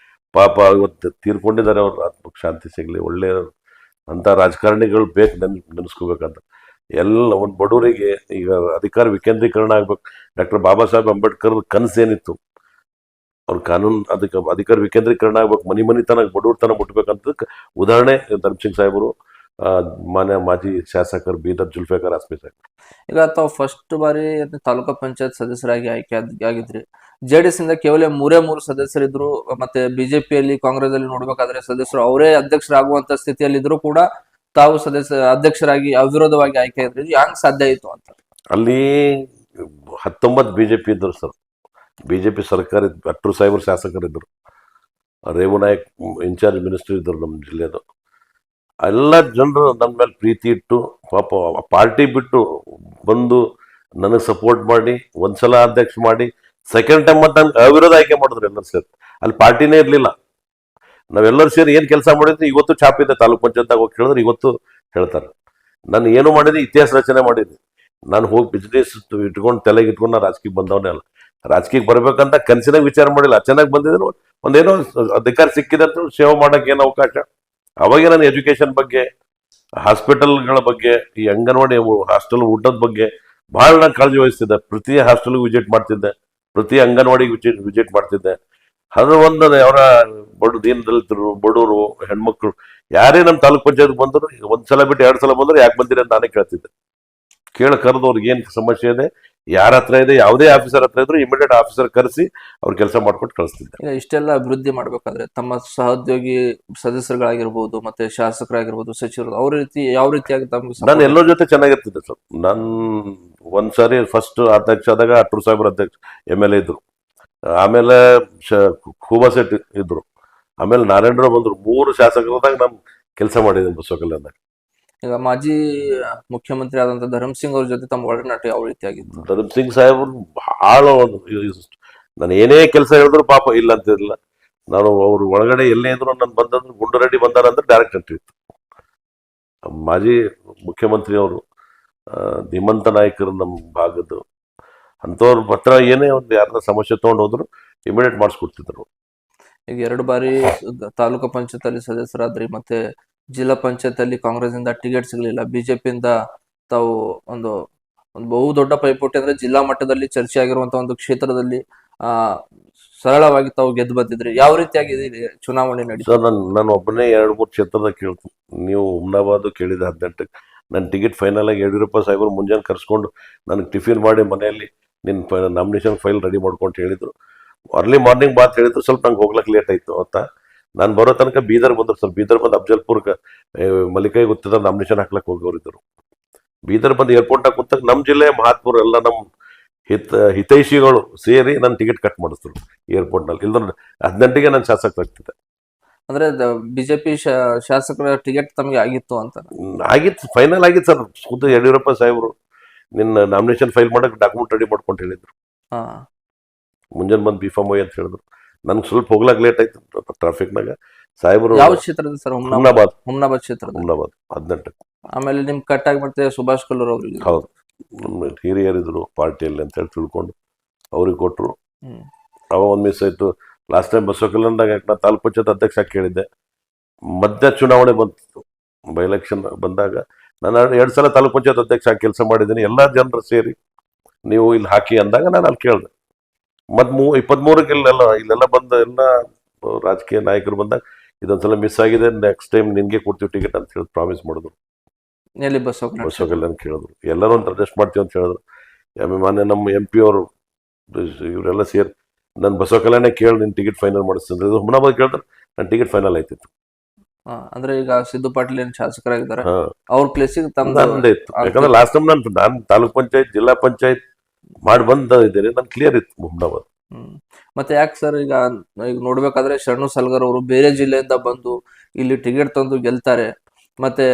ಪಾಪ ಇವತ್ತು ತೀರ್ಕೊಂಡಿದ್ದಾರೆ. ಅವ್ರ ಆತ್ಮಕ್ಕೆ ಶಾಂತಿ ಸಿಗಲಿ. ಒಳ್ಳೆಯ ಅಂಥ ರಾಜಕಾರಣಿಗಳು ಬೇಕು ನೆನೆಸ್ಕೋಬೇಕಂತ. ಎಲ್ಲ ಒಂದು ಬಡವರಿಗೆ ಈಗ ಅಧಿಕಾರ ವಿಕೇಂದ್ರೀಕರಣ ಆಗ್ಬೇಕು. ಡಾಕ್ಟರ್ ಬಾಬಾ ಸಾಹೇಬ್ ಅಂಬೇಡ್ಕರ್ ಕನಸೇನಿತ್ತು, ಅವ್ರ ಕಾನೂನು ಅದಕ್ಕೆ ಅಧಿಕಾರ ವಿಕೇಂದ್ರೀಕರಣ ಆಗ್ಬೇಕು, ಮನಿ ತನಕ ಬಡವ್ರ ತನಕ ಮುಟ್ಬೇಕಂತದಕ್ಕೆ ಉದಾಹರಣೆ ಧರ್ಮಸಿಂಗ್ ಸಾಹೇಬರು ಆ, ಮಾನ್ಯ ಮಾಜಿ ಶಾಸಕರು ಬೀದರ್ ಜುಲ್ಫೇಕರ್ ಅಸ್ಮಿ ಸಾಹೇಬ್. ಈಗ ತಾವು ಫಸ್ಟ್ ಬಾರಿ ತಾಲೂಕಾ ಪಂಚಾಯತ್ ಸದಸ್ಯರಾಗಿ ಆಗಿದ್ರಿ. ಜೆಡಿಎಸ್ ಇಂದ ಕೇವಲ ಮೂರೇ ಸದಸ್ಯರಿದ್ರು, ಮತ್ತೆ ಬಿಜೆಪಿಯಲ್ಲಿ ಕಾಂಗ್ರೆಸ್ ಅಲ್ಲಿ ನೋಡ್ಬೇಕಾದ್ರೆ ಸದಸ್ಯರು ಅವರೇ ಅಧ್ಯಕ್ಷರಾಗುವಂತ ಸ್ಥಿತಿಯಲ್ಲಿ ಇದ್ರು ಕೂಡ ತಾವು ಅಧ್ಯಕ್ಷರಾಗಿ ಅವಿರೋಧವಾಗಿ ಆಯ್ಕೆ ಆಗಿದ್ರಿ. ಇದು ಹ್ಯಾಂಗ್ ಸಾಧ್ಯ ಆಯ್ತು ಅಂತ? ಅಲ್ಲಿ 19 ಬಿಜೆಪಿ ಇದ್ರು ಸರ್. ಬಿಜೆಪಿ ಸರ್ಕಾರ ಇತ್ತು, ಅಟ್ರು ಸಾಹೇಬರು ಶಾಸಕರಿದ್ದರು, ರೇವು ನಾಯಕ್ ಇನ್ಚಾರ್ಜ್ ಮಿನಿಸ್ಟರ್ ಇದ್ದರು ನಮ್ಮ ಜಿಲ್ಲೆದು. ಎಲ್ಲ ಜನರು ನನ್ನ ಮೇಲೆ ಪ್ರೀತಿ ಇಟ್ಟು ಪಾಪ ಪಾರ್ಟಿ ಬಿಟ್ಟು ಬಂದು ನನಗೆ ಸಪೋರ್ಟ್ ಮಾಡಿ ಒಂದ್ಸಲ ಅಧ್ಯಕ್ಷ ಮಾಡಿ ಸೆಕೆಂಡ್ ಟೈಮ್ ಮತ್ತೆ ನನ್ಗೆ ಅವಿರೋಧ ಆಯ್ಕೆ ಮಾಡಿದ್ರು ಎಲ್ಲರೂ ಸೇರಿ. ಅಲ್ಲಿ ಪಾರ್ಟಿನೇ ಇರಲಿಲ್ಲ, ನಾವೆಲ್ಲರೂ ಸೇರಿ ಏನು ಕೆಲಸ ಮಾಡಿದ್ವಿ ಇವತ್ತು ಛಾಪಿದೆ ತಾಲೂಕ್ ಪಂಚಾಯತ್ದಾಗ ಹೋಗಿ ಕೇಳಿದ್ರೆ ಇವತ್ತು ಹೇಳ್ತಾರೆ. ನಾನು ಏನು ಮಾಡಿದೆ, ಇತಿಹಾಸ ರಚನೆ ಮಾಡಿದ್ದೆ. ನಾನು ಹೋಗಿ ಬಿಸ್ನೆಸ್ ಇಟ್ಕೊಂಡು ತಲೆಗೆ ಇಟ್ಕೊಂಡು ನಾನು ರಾಜಕೀಯಕ್ಕೆ ಬಂದವನೇ ಅಲ್ಲ. ರಾಜಕೀಯಕ್ಕೆ ಬರ್ಬೇಕಂತ ಕನಸಿನಾಗ ವಿಚಾರ ಮಾಡಿಲ್ಲ. ಚೆನ್ನಾಗಿ ಬಂದಿದ್ರು, ಒಂದೇನೋ ಅಧಿಕಾರ ಸಿಕ್ಕಿದೆ ಅಂತ ಸೇವೆ ಮಾಡೋಕೆ ಏನು ಅವಕಾಶ. ಅವಾಗೆ ನಾನು ಎಜುಕೇಶನ್ ಬಗ್ಗೆ, ಹಾಸ್ಪಿಟಲ್ಗಳ ಬಗ್ಗೆ, ಈ ಅಂಗನವಾಡಿ ಹಾಸ್ಟೆಲ್ ಊಟದ ಬಗ್ಗೆ ಬಹಳ ನಾನು ಕಾಳಜಿ ವಹಿಸ್ತಿದ್ದೆ. ಪ್ರತಿ ಹಾಸ್ಟೆಲ್ಗೂ ವಿಸಿಟ್ ಮಾಡ್ತಿದ್ದೆ, ಪ್ರತಿ ಅಂಗನವಾಡಿಗೆ ವಿಸಿಟ್ ಮಾಡ್ತಿದ್ದೆ. ಅದು ಒಂದು ಅವರ ದೀನ ದಲಿತರು, ಬಡವರು, ಹೆಣ್ಮಕ್ಳು ಯಾರೇ ನಮ್ಮ ತಾಲೂಕ್ ಪಂಚಾಯತ್ ಬಂದರು, ಒಂದ್ಸಲ ಬಿಟ್ಟು 2 ಸಲ ಬಂದ್ರು ಯಾಕೆ ಬಂದಿರಿ ಅಂತ ನಾನೇ ಕೇಳ್ತಿದ್ದೆ. ಕರೆದು ಅವ್ರಿಗೆ ಏನು ಸಮಸ್ಯೆ ಇದೆ, ಯಾರ ಹತ್ರ ಇದೆ, ಯಾವುದೇ ಆಫೀಸರ್ ಹತ್ರ ಇದ್ರು ಇಮಿಡಿಯೇಟ್ ಆಫೀಸರ್ ಕರೆಸಿ ಅವ್ರ ಕೆಲಸ ಮಾಡ್ಕೊಂಡು ಕಳಿಸ್ತಿದ್ದೆ. ಈಗ ಇಷ್ಟೆಲ್ಲ ಅಭಿವೃದ್ಧಿ ಮಾಡ್ಬೇಕಾದ್ರೆ ತಮ್ಮ ಸಹೋದ್ಯೋಗಿ ಸದಸ್ಯರುಗಳಾಗಿರ್ಬೋದು, ಮತ್ತೆ ಶಾಸಕರಾಗಿರ್ಬೋದು, ಸಚಿವರು ಯಾವ ರೀತಿಯಾಗಿ ತಮ್ಗೆ ನಾನು ಎಲ್ಲರ ಜೊತೆ ಚೆನ್ನಾಗಿರ್ತಿದ್ದೆ ಸರ್. ನಾನು ಒಂದ್ಸಾರಿ ಫಸ್ಟ್ ಅಧ್ಯಕ್ಷ ಆದಾಗ ಅಟ್ರು ಸಾಹೇಬ್ರ ಅಧ್ಯಕ್ಷ MLA ಇದ್ರು, ಆಮೇಲೆ ಖೂಬಾ ಸೇಠ್ ಇದ್ರು, ಆಮೇಲೆ ನಾರಾಯಣರಾವ್ ಬಂದ್ರು. 3 ಶಾಸಕರದಾಗ ನಾನು ಕೆಲಸ ಮಾಡಿದ್ದೀನಿ ಬಸವ ಕಲ್ಯಾಣದಾಗ. ಈಗ ಮಾಜಿ ಮುಖ್ಯಮಂತ್ರಿ ಆದಂತ ಧರ್ಮ್ ಸಿಂಗ್ ಅವ್ರ ಜೊತೆ ತಮ್ಮ ಒಡನಾಟ ಯಾವ ರೀತಿಯಾಗಿತ್ತು? ಧರ್ಮ್ ಸಿಂಗ್ ಸಾಹೇಬ್ರು ಬಹಳ ನಾನು ಏನೇ ಕೆಲಸ ಹೇಳಿದ್ರು ಪಾಪ ಇಲ್ಲ ಅಂತಿರಲಿಲ್ಲ. ನಾನು ಅವ್ರ ಒಳಗಡೆ ಎಲ್ಲೇ ಇದ್ರು ನಾನು ಬಂದಂದ್ರೆ ಗುಂಡು ರೆಡ್ಡಿ ಬಂದಾರ ಅಂದ್ರೆ ಡೈರೆಕ್ಟ್ ಎಂಟ್ರಿ ಇತ್ತು. ಮಾಜಿ ಮುಖ್ಯಮಂತ್ರಿ ಅವರು ಧೀಮಂತ ನಾಯಕರು ನಮ್ಮ ಭಾಗದ್ದು ಅಂಥವ್ರ ಹತ್ರ ಏನೇ ಒಂದು ಯಾರನ್ನ ಸಮಸ್ಯೆ ತೊಗೊಂಡು ಹೋದ್ರು ಇಮಿಡಿಯೇಟ್ ಮಾಡಿಸ್ಕೊಡ್ತಿದ್ರು. ಈಗ 2 ಬಾರಿ ತಾಲೂಕು ಪಂಚಾಯತ್ ಅಲ್ಲಿ ಸದಸ್ಯರಾದ್ರಿ, ಮತ್ತೆ ಜಿಲ್ಲಾ ಪಂಚಾಯತ್ ಅಲ್ಲಿ ಕಾಂಗ್ರೆಸ್ ಇಂದ ಟಿಕೆಟ್ ಸಿಗಲಿಲ್ಲ, ಬಿಜೆಪಿಯಿಂದ ತಾವು ಒಂದು ಬಹು ದೊಡ್ಡ ಪೈಪೋಟಿ ಅಂದ್ರೆ ಜಿಲ್ಲಾ ಮಟ್ಟದಲ್ಲಿ ಚರ್ಚೆ ಆಗಿರುವಂತಹ ಒಂದು ಕ್ಷೇತ್ರದಲ್ಲಿ ಸರಳವಾಗಿ ತಾವು ಗೆದ್ದು ಬಂದಿದ್ರಿ. ಯಾವ ರೀತಿಯಾಗಿ ಚುನಾವಣೆ ನಡೀತು? ಸರ್ ನಾನು ಒಬ್ಬನೇ 2-3 ಕ್ಷೇತ್ರದಾಗ ಕೇಳ್ತೀನಿ. ನೀವು ಹುಮ್ನಾಬಾದ್ ಕೇಳಿದ 18ಕ್ಕೆ ನನ್ನ ಟಿಕೆಟ್ ಫೈನಲ್ ಆಗಿ ಯಡಿಯೂರಪ್ಪ ಸಾಹೇಬರು ಮುಂಜಾನೆ ಕರ್ಸ್ಕೊಂಡು ನನಗೆ ಟಿಫಿನ್ ಮಾಡಿ ಮನೆಯಲ್ಲಿ ನಿನ್ನ ನಾಮಿನೇಷನ್ ಫೈಲ್ ರೆಡಿ ಮಾಡ್ಕೊಂಡು ಹೇಳಿದ್ರು. ಅರ್ಲಿ ಮಾರ್ನಿಂಗ್ ಬಾತ್ ಹೇಳಿದ್ರು. ಸ್ವಲ್ಪ ನಂಗೆ ಹೋಗ್ಲಿಕ್ಕೆ ಲೇಟ್ ಆಯ್ತು ಅಂತ ನಾನು ಬರೋ ತನಕ ಬೀದರ್ ಬಂದ್ರು ಸರ್. ಬೀದರ್ ಬಂದು ಅಫ್ಜಲ್ಪುರ್ಗೆ ಮಲ್ಲಿಕಾಯಿ ಗೊತ್ತಿದ್ದ ನಾಮಿನೇಷನ್ ಹಾಕ್ಲಕ್ಕೆ ಹೋಗೋರಿದ್ರು. ಬೀದರ್ ಬಂದು ಏರ್ಪೋರ್ಟ್ನಾಗ ಕೂತಾಗ ನಮ್ಮ ಜಿಲ್ಲೆ ಮಹಾತ್ಮರು ಎಲ್ಲ ನಮ್ಮ ಹಿತೈಷಿಗಳು ಸೇರಿ ನನ್ನ ಟಿಕೆಟ್ ಕಟ್ ಮಾಡಿದ್ರು ಏರ್ಪೋರ್ಟ್ನಲ್ಲಿ. ಇಲ್ದ್ರೆ 18ಗೆ ನಾನು ಶಾಸಕರಾಗ್ತಿದ್ದೆ. ಅಂದ್ರೆ ಬಿಜೆಪಿ ಶಾಸಕರ ಟಿಕೆಟ್ ತಮಗೆ ಆಗಿತ್ತು ಅಂತ? ಆಗಿತ್ತು, ಫೈನಲ್ ಆಗಿತ್ತು ಸರ್. ಖುದ್ದು ಯಡಿಯೂರಪ್ಪ ಸಾಹೇಬರು ನಿನ್ನ ನಾಮಿನೇಷನ್ ಫೈಲ್ ಮಾಡಕ್ಕೆ ಡಾಕ್ಯುಮೆಂಟ್ ರೆಡಿ ಮಾಡ್ಕೊಂಡು ಹೇಳಿದ್ರು. ಮುಂಜಾನೆ ಬಂದು ಬಿಫಾಮ್ ಅಂತ ಹೇಳಿದ್ರು. ನನ್ಗೆ ಸ್ವಲ್ಪ ಹೋಗ್ಲಾಕ್ ಲೇಟ್ ಆಯ್ತು ಟ್ರಾಫಿಕ್ನಾಗ. ಸಾಹೇಬರು ಯಾವ ಕ್ಷೇತ್ರದ ಸರ್? ಹುಮ್ನಾಬಾದ್ ಕ್ಷೇತ್ರದ. ಹುಮ್ನಾಬಾದ್ 18ಕ್ಕೆ. ಆಮೇಲೆ ನಿಮ್ ಕಟ್ ಆಗಿ ಮತ್ತೆ ಸುಭಾಷ್ ಕಲ್ಲೂರ್ ಅವ್ರಿಗೆ? ಹೌದು, ನಮ್ಮ ಹಿರಿಯರಿದ್ರು ಪಾರ್ಟಿಯಲ್ಲಿ ಅಂತ ಹೇಳಿ ತಿಳ್ಕೊಂಡು ಅವ್ರಿಗೆ ಕೊಟ್ಟರು. ಅವ ಒಂದು ಮಿಸ್ ಆಯ್ತು. ಲಾಸ್ಟ್ ಟೈಮ್ ಬಸವ ಕಲ್ಯಾಣದಾಗ ನಾ ತಾಲೂಕ್ ಪಂಚಾಯತ್ ಅಧ್ಯಕ್ಷ ಕೇಳಿದ್ದೆ. ಮಧ್ಯ ಚುನಾವಣೆ ಬಂತು, ಬೈ ಎಲೆಕ್ಷನ್ ಬಂದಾಗ ನಾನು 2 ಸಲ ತಾಲೂಕ್ ಪಂಚಾಯತ್ ಅಧ್ಯಕ್ಷ ಕೆಲಸ ಮಾಡಿದ್ದೀನಿ. ಎಲ್ಲ ಜನರು ಸೇರಿ ನೀವು ಇಲ್ಲಿ ಹಾಕಿ ಅಂದಾಗ ನಾನು ಅಲ್ಲಿ ಕೇಳಿದೆ. ಮತ್ತು 23ಕ್ಕೆ ಇಲ್ಲೆಲ್ಲ ಬಂದ ಎಲ್ಲ ರಾಜಕೀಯ ನಾಯಕರು ಬಂದಾಗ ಇದೊಂದ್ಸಲ ಮಿಸ್ ಆಗಿದೆ, ನೆಕ್ಸ್ಟ್ ಟೈಮ್ ನಿನ್ಗೆ ಕೊಡ್ತೀವಿ ಟಿಕೆಟ್ ಅಂತ ಹೇಳಿ ಪ್ರಾಮಿಸ್ ಮಾಡಿದ್ರು. ಎಲ್ಲಿ? ಬಸವ ಕಲ್ಯಾಣ ಕೇಳಿದ್ರು. ಎಲ್ಲರೂ ಒಂದು ಅಡ್ಜಸ್ಟ್ ಮಾಡ್ತೀವಿ ಅಂತ ಹೇಳಿದ್ರು. ಮಾನ್ಯ ನಮ್ಮ MP ಅವರು ಇವರೆಲ್ಲ ಸೇರಿ ನಾನು ಬಸವ ಕಲ್ಯಾಣ ಕೇಳಿ ನಿನ್ನ ಟಿಕೆಟ್ ಫೈನಲ್ ಮಾಡಿಸ್ತಂದ್ರೆ ಇದು ಹುಮ್ನಾಬಾದ್ ಕೇಳಿದ್ರೆ ನನ್ನ ಟಿಕೆಟ್ ಫೈನಲ್ ಆಯ್ತಿತ್ತು. ಅಂದ್ರೆ ಈಗ ಸಿದ್ದು ಪಾಟೀಲ್ ಏನ್ ಶಾಸಕರಾಗಿದ್ದಾರೆ, ಅವ್ರ ಪ್ಲೇಸಿಗೆ ತಮ್ಮದೇ ಇತ್ತು. ಯಾಕಂದ್ರೆ ಲಾಸ್ಟ್ ಟೈಮ್ ನಾನು ತಾಲೂಕ್ ಪಂಚಾಯತ್ ಜಿಲ್ಲಾ ಪಂಚಾಯತ್ ಮಾಡಿ ಬಂದಿದ್ದೇನೆ, ನನ್ ಕ್ಲಿಯರ್ ಇತ್ತು ಹುಮ್ನಾಬಾದ್. ಮತ್ತೆ ಯಾಕೆ ಸರ್ ಈಗ ನೋಡ್ಬೇಕಾದ್ರೆ ಶರಣು ಸಲ್ಗರ್ ಅವರು ಬೇರೆ ಜಿಲ್ಲೆಯಿಂದ ಬಂದು ಇಲ್ಲಿ ಟಿಕೆಟ್ ತಂದು ಗೆಲ್ತಾರೆ, ಮತ್ತೆ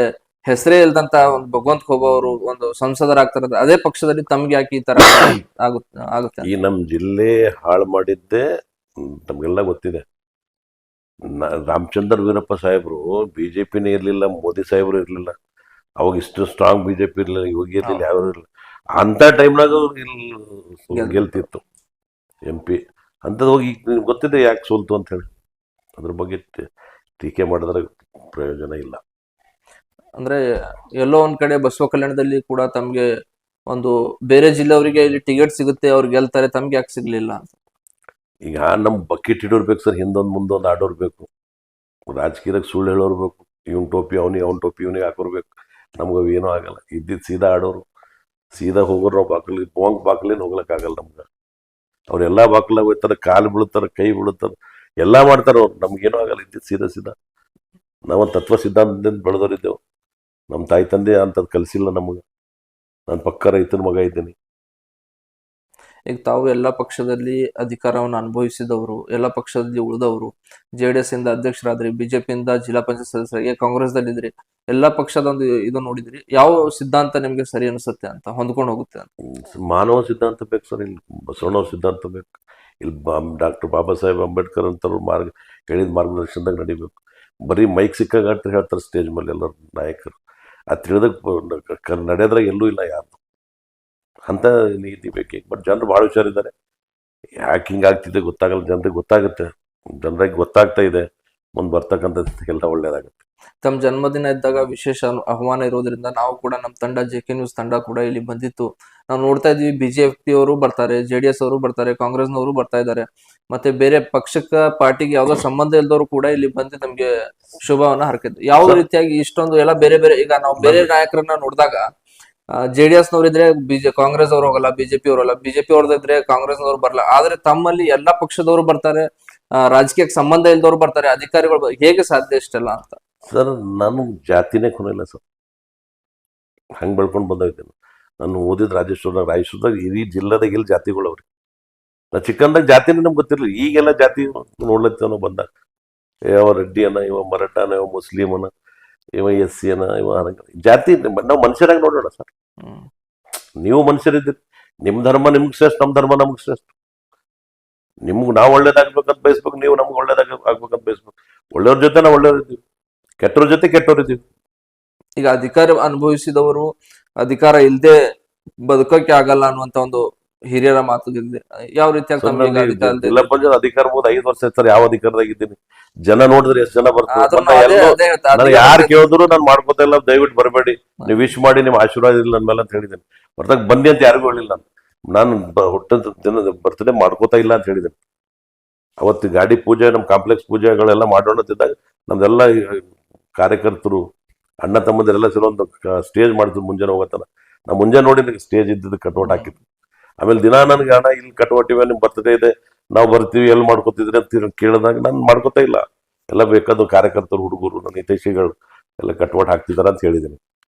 ಹೆಸರೇ ಇಲ್ದಂತ ಒಂದು ಭಗವಂತ ಖೋಬಾ ಅವರು ಒಂದು ಸಂಸದರಾಗ್ತಾರೆ, ಅದೇ ಪಕ್ಷದಲ್ಲಿ ತಮ್ಗೆ ಯಾಕೆ ಈ ತರ ಆಗುತ್ತೆ? ಈ ನಮ್ ಜಿಲ್ಲೆ ಹಾಳು ಮಾಡಿದ್ದೆ ನಮ್ಗೆಲ್ಲ ಗೊತ್ತಿದೆ. ರಾಮಚಂದ್ರ ವೀರಪ್ಪ ಸಾಹೇಬರು ಬಿಜೆಪಿನೇ ಇರ್ಲಿಲ್ಲ, ಮೋದಿ ಸಾಹೇಬರು ಇರ್ಲಿಲ್ಲ, ಅವಾಗ ಇಷ್ಟು ಸ್ಟ್ರಾಂಗ್ ಬಿಜೆಪಿ ಇರ್ಲಿಲ್ಲ, ಇವಾಗ ಇರ್ಲಿಲ್ಲ, ಯಾರು ಇರ್ಲಿಲ್ಲ. ಅಂತ ಟೈಮ್ನಾಗ ಇಲ್ಲಿ ಗೆಲ್ತಿತ್ತು MP. ಅಂಥದ್ದು ಹೋಗಿ ನಿಮ್ಗೆ ಗೊತ್ತಿದೆ ಯಾಕೆ ಸೋಲ್ತು ಅಂತ ಹೇಳಿ. ಅದ್ರ ಬಗ್ಗೆ ಟೀಕೆ ಮಾಡಿದ್ರೆ ಪ್ರಯೋಜನ ಇಲ್ಲ. ಅಂದ್ರೆ ಎಲ್ಲೋ ಒಂದ್ ಕಡೆ ಬಸವ ಕಲ್ಯಾಣದಲ್ಲಿ ಕೂಡ ತಮ್ಗೆ ಒಂದು ಬೇರೆ ಜಿಲ್ಲೆಯವರಿಗೆ ಇಲ್ಲಿ ಟಿಕೆಟ್ ಸಿಗುತ್ತೆ, ಅವ್ರು ಗೆಲ್ತಾರೆ, ತಮ್ಗೆ ಯಾಕೆ ಸಿಗ್ಲಿಲ್ಲ? ಈಗ ನಮ್ ಬಕೆಟ್ ಇಡೋರ್ ಬೇಕು ಸರ್, ಹಿಂದೊಂದು ಮುಂದೊಂದು ಆಡೋರ್ ಬೇಕು, ರಾಜಕೀಯದಾಗ ಸುಳ್ಳು ಹೇಳೋರ್ ಬೇಕು. ಇವ್ನ ಟೋಪಿ ಅವ್ನ ಟೋಪಿ ಇವನಿಗೆ ಹಾಕೊರ್ಬೇಕು. ನಮ್ಗೆ ಅವು ಏನೂ ಆಗಲ್ಲ. ಇದ್ದಿದ್ದು ಸೀದಾ ಆಡೋರು, ಸೀದಾ ಹೋಗೋರು. ನಾವು ಬಾಕ್ಲಿಂದ ಹೋಗ್ಲಿಕ್ಕಾಗಲ್ಲ ನಮ್ಗೆ. ಅವ್ರೆಲ್ಲ ಬಾಕ್ಲಾಗ ಹೋಗ್ತಾರೆ, ಕಾಲು ಬೀಳ್ತಾರೆ, ಕೈ ಬೀಳುತ್ತಾರೆ, ಎಲ್ಲ ಮಾಡ್ತಾರೆ ಅವ್ರು. ನಮ್ಗೇನೂ ಆಗಲ್ಲ. ಇದ್ದಿದ್ದು ಸೀದಾ. ನಾವು ತತ್ವ ಸಿದ್ಧಾಂತದಿಂದ ಬೆಳೆದವರಿದ್ದೆವು. ನಮ್ಮ ತಾಯಿ ತಂದೆ ಅಂಥದ್ದು ಕಲಿಸಿಲ್ಲ ನಮಗೆ. ನಾನು ಪಕ್ಕ ರೈತನ ಮಗ ಇದ್ದೀನಿ. ಈಗ ತಾವು ಎಲ್ಲ ಪಕ್ಷದಲ್ಲಿ ಅಧಿಕಾರವನ್ನು ಅನುಭವಿಸಿದವರು, ಎಲ್ಲ ಪಕ್ಷದಲ್ಲಿ ಉಳಿದವರು, ಜೆಡಿಎಸ್ ಇಂದ ಅಧ್ಯಕ್ಷರಾದ್ರಿ, ಬಿಜೆಪಿಯಿಂದ ಜಿಲ್ಲಾ ಪಂಚಾಯತ್ ಸದಸ್ಯರಾಗಿ, ಕಾಂಗ್ರೆಸ್ದಲ್ಲಿ ಇದ್ರಿ, ಎಲ್ಲ ಪಕ್ಷದ ಒಂದು ಇದು ನೋಡಿದ್ರಿ. ಯಾವ ಸಿದ್ಧಾಂತ ನಿಮ್ಗೆ ಸರಿ ಅನಿಸುತ್ತೆ ಅಂತ, ಹೊಂದ್ಕೊಂಡು ಹೋಗುತ್ತೆ ಅಂತ? ಮಾನವ ಸಿದ್ಧಾಂತ ಬೇಕು ಸರ್. ಇಲ್ಲಿ ಬಸವಣ್ಣವ್ರ ಸಿದ್ಧಾಂತ ಬೇಕು. ಇಲ್ಲಿ ಡಾಕ್ಟರ್ ಬಾಬಾ ಸಾಹೇಬ್ ಅಂಬೇಡ್ಕರ್ ಅಂತವ್ರು ಹೇಳಿದ ಮಾರ್ಗದರ್ಶನದಾಗ ನಡಿಬೇಕು. ಬರೀ ಮೈಕ್ ಸಿಕ್ಕಾಗ ಅಂತ ಹೇಳ್ತಾರೆ ಸ್ಟೇಜ್ ಮೇಲೆ ಎಲ್ಲರೂ ನಾಯಕರು. ಅದು ತಿಳಿದಕ್ಕೆ ನಡೆಯೋದ್ರಾಗ ಎಲ್ಲೂ ಇಲ್ಲ ಯಾರ್ದು. ಅಂತ ನೀತಿ ಬೇಕು. ಬಟ್ ಜನರು ಭಾಳ ಹುಷಾರಿದ್ದಾರೆ. ಯಾಕೆ ಹಿಂಗಾಗ್ತಿದೆ ಗೊತ್ತಾಗಲ್ಲ. ಜನರಿಗೆ ಗೊತ್ತಾಗುತ್ತೆ. ಜನರಿಗೆ ಗೊತ್ತಾಗ್ತಾ ಇದೆ. ಮುಂದೆ ಬರ್ತಕ್ಕಂಥದ್ದು ಎಲ್ಲ ಒಳ್ಳೇದಾಗುತ್ತೆ. ತಮ್ಮ ಜನ್ಮದಿನ ಇದ್ದಾಗ ವಿಶೇಷ ಆಹ್ವಾನ ಇರೋದ್ರಿಂದ ನಾವು ಕೂಡ ನಮ್ಮ ತಂಡ JK ನ್ಯೂಸ್ ತಂಡ ಕೂಡ ಇಲ್ಲಿ ಬಂದಿತ್ತು. ನಾವು ನೋಡ್ತಾ ಇದ್ವಿ, ಬಿಜೆಪಿ ಅವರು ಬರ್ತಾರೆ, JDS ಅವರು ಬರ್ತಾರೆ, ಕಾಂಗ್ರೆಸ್ನವರು ಬರ್ತಾ ಇದ್ದಾರೆ, ಮತ್ತೆ ಬೇರೆ ಪಕ್ಷಕ್ಕೆ ಪಾರ್ಟಿಗೆ ಯಾವ್ದೋ ಸಂಬಂಧ ಇಲ್ದವರು ಕೂಡ ಇಲ್ಲಿ ಬಂದು ನಮ್ಗೆ ಶುಭವನ್ನ ಹಾರ್ಕಿದ್ರು. ಯಾವ ರೀತಿಯಾಗಿ ಇಷ್ಟೊಂದು ಎಲ್ಲ ಬೇರೆ ಬೇರೆ, ಈಗ ನಾವು ಬೇರೆ ನಾಯಕರನ್ನ ನೋಡಿದಾಗ JDS ನವರಿದ್ರೆ ಕಾಂಗ್ರೆಸ್ ಅವ್ರು ಹೋಗಲ್ಲ, ಬಿಜೆಪಿ ಅವರಲ್ಲ, ಬಿಜೆಪಿ ಅವ್ರದಿದ್ರೆ ಕಾಂಗ್ರೆಸ್ನವ್ರು ಬರಲ್ಲ. ಆದ್ರೆ ತಮ್ಮಲ್ಲಿ ಎಲ್ಲಾ ಪಕ್ಷದವರು ಬರ್ತಾರೆ, ರಾಜಕೀಯಕ್ಕೆ ಸಂಬಂಧ ಇಲ್ದವ್ರು ಬರ್ತಾರೆ, ಅಧಿಕಾರಿಗಳು. ಹೇಗೆ ಸಾಧ್ಯ ಇಷ್ಟೆಲ್ಲ ಅಂತ? ಸರ್, ನಾನು ಜಾತಿನೇ ಕೊನೆಯಿಲ್ಲ ಸರ್. ಹಂಗೆ ಬೆಳ್ಕೊಂಡು ಬಂದಿದ್ದೇನೆ. ನಾನು ಓದಿದ ರಾಯಚೂರ್ದಾಗ ಇಡೀ ಜಿಲ್ಲೆದಾಗ ಇಲ್ಲಿ ಜಾತಿಗಳು ಅವ್ರಿ. ನಾ ಚಿಕ್ಕಂದಾಗ ಜಾತಿನೇ ನಮ್ಗೆ ಗೊತ್ತಿರಲಿಲ್ಲ. ಈಗೆಲ್ಲ ಜಾತಿ ನೋಡ್ಲತ್ತೇವೆ ನಾವು ಬಂದಾಗ. ಯಾವ ರೆಡ್ಡಿ ಅನ್ನ, ಇವ ಮರಾಠನ, ಇವ ಮುಸ್ಲಿಮನ, ಇವ SC ಅನ್ನ, ಇವ ಜಾತಿ. ನಾವು ಮನುಷ್ಯರಾಗಿ ನೋಡೋಣ ಸರ್. ನೀವು ಮನುಷ್ಯರಿದ್ದೀರಿ. ನಿಮ್ಮ ಧರ್ಮ ನಿಮ್ಗೆ ಶ್ರೇಷ್ಠ, ನಮ್ಮ ಧರ್ಮ ನಮ್ಗೆ ಶ್ರೇಷ್ಠ. ನಿಮ್ಗೆ ನಾವು ಒಳ್ಳೇದಾಗ್ಬೇಕಂತ ಬಯಸ್ಬೇಕು, ನೀವು ನಮ್ಗೆ ಆಗ್ಬೇಕಂತ ಬಯಸ್ಬೇಕು. ಒಳ್ಳೆಯವ್ರ ಜೊತೆ ನಾವು ಒಳ್ಳೆಯವ್ರಿದ್ದೀವಿ, ಕೆಟ್ಟವ್ರ ಜೊತೆ ಕೆಟ್ಟವ್ರಿದ್ದೀವಿ. ಈಗ ಅಧಿಕಾರ ಅನುಭವಿಸಿದವರು ಅಧಿಕಾರ ಇಲ್ಲದೆ ಬದುಕೋಕೆ ಆಗಲ್ಲ ಅನ್ನುವಂತ ಒಂದು ಹಿರಿಯರ ಮಾತು ಇದೆ. ಯಾವ ರೀತಿಯಾಗಿ ಜಿಲ್ಲಾ ಪಂಚಾಯತ್ ಅಧಿಕಾರ ಬಹುದು 5 ವರ್ಷ ಸರ್. ಯಾವ ಅಧಿಕಾರದಾಗಿದ್ದೀನಿ? ಜನ ನೋಡಿದ್ರೆ ಎಷ್ಟು ಜನ ಬರ್ತಾರೆ. ಯಾರು ಕೇಳಿದ್ರು ನಾನು ಮಾಡ್ಕೋತಾ ಇಲ್ಲ, ದಯವಿಟ್ಟು ಬರಬೇಡಿ, ನೀವು ವಿಶ್ ಮಾಡಿ, ನಿಮ್ಮ ಆಶೀರ್ವಾದ ಇಲ್ಲ ನನ್ನ ಮೇಲೆ ಅಂತ ಹೇಳಿದ್ದೇನೆ. ಬರ್ತಾಗ ಬನ್ನಿ ಅಂತ ಯಾರಿಗೂ ಹೇಳಿಲ್ಲ. ನಾನು ಹುಟ್ಟಿದ ದಿನ ಬರ್ತಡೇ ಮಾಡ್ಕೋತಾ ಇಲ್ಲ ಅಂತ ಹೇಳಿದ್ದೇನೆ. ಅವತ್ತು ಗಾಡಿ ಪೂಜೆ, ನಮ್ಮ ಕಾಂಪ್ಲೆಕ್ಸ್ ಪೂಜೆಗಳೆಲ್ಲ ಮಾಡೋಣತ್ತಿದ್ದಾಗ ನಮ್ದೆಲ್ಲ ಕಾರ್ಯಕರ್ತರು, ಅಣ್ಣ ತಮ್ಮಂದಿರೆಲ್ಲ ಸೇರಿ ಒಂದು ಸ್ಟೇಜ್ ಮಾಡ್ತಿದ್ರು ಮುಂಜಾನೆ ಹೋಗತ್ತನ. ನಾ ಮುಂಜಾನೆ ನೋಡಿ ಸ್ಟೇಜ್ ಇದ್ದಿದ್ದು ಕಟೌಟ್ ಹಾಕಿದ್ರು. ಆಮೇಲೆ ದಿನ ನನಗೆ ಅಣ್ಣ ಇಲ್ಲಿ ಕಟೌಟ್ ಇವೆ, ನಿಮ್ಮ ಬರ್ತಡೇ ಇದೆ, ನಾವು ಬರ್ತೀವಿ, ಎಲ್ಲಿ ಮಾಡ್ಕೋತಿದ್ರಿ ಅಂತ ಕೇಳಿದಾಗ ನಾನು ಮಾಡ್ಕೋತಾ ಇಲ್ಲ. ಎಲ್ಲ ಬೇಕಾದ ಕಾರ್ಯಕರ್ತರು, ಹುಡುಗರು, ನನ್ನ ಹಿತೈಷಿಗಳು ಎಲ್ಲ ಕಟೌಟ್ ಹಾಕ್ತಿದಾರ ಅಂತ ಹೇಳಿದ್ದೀನಿ.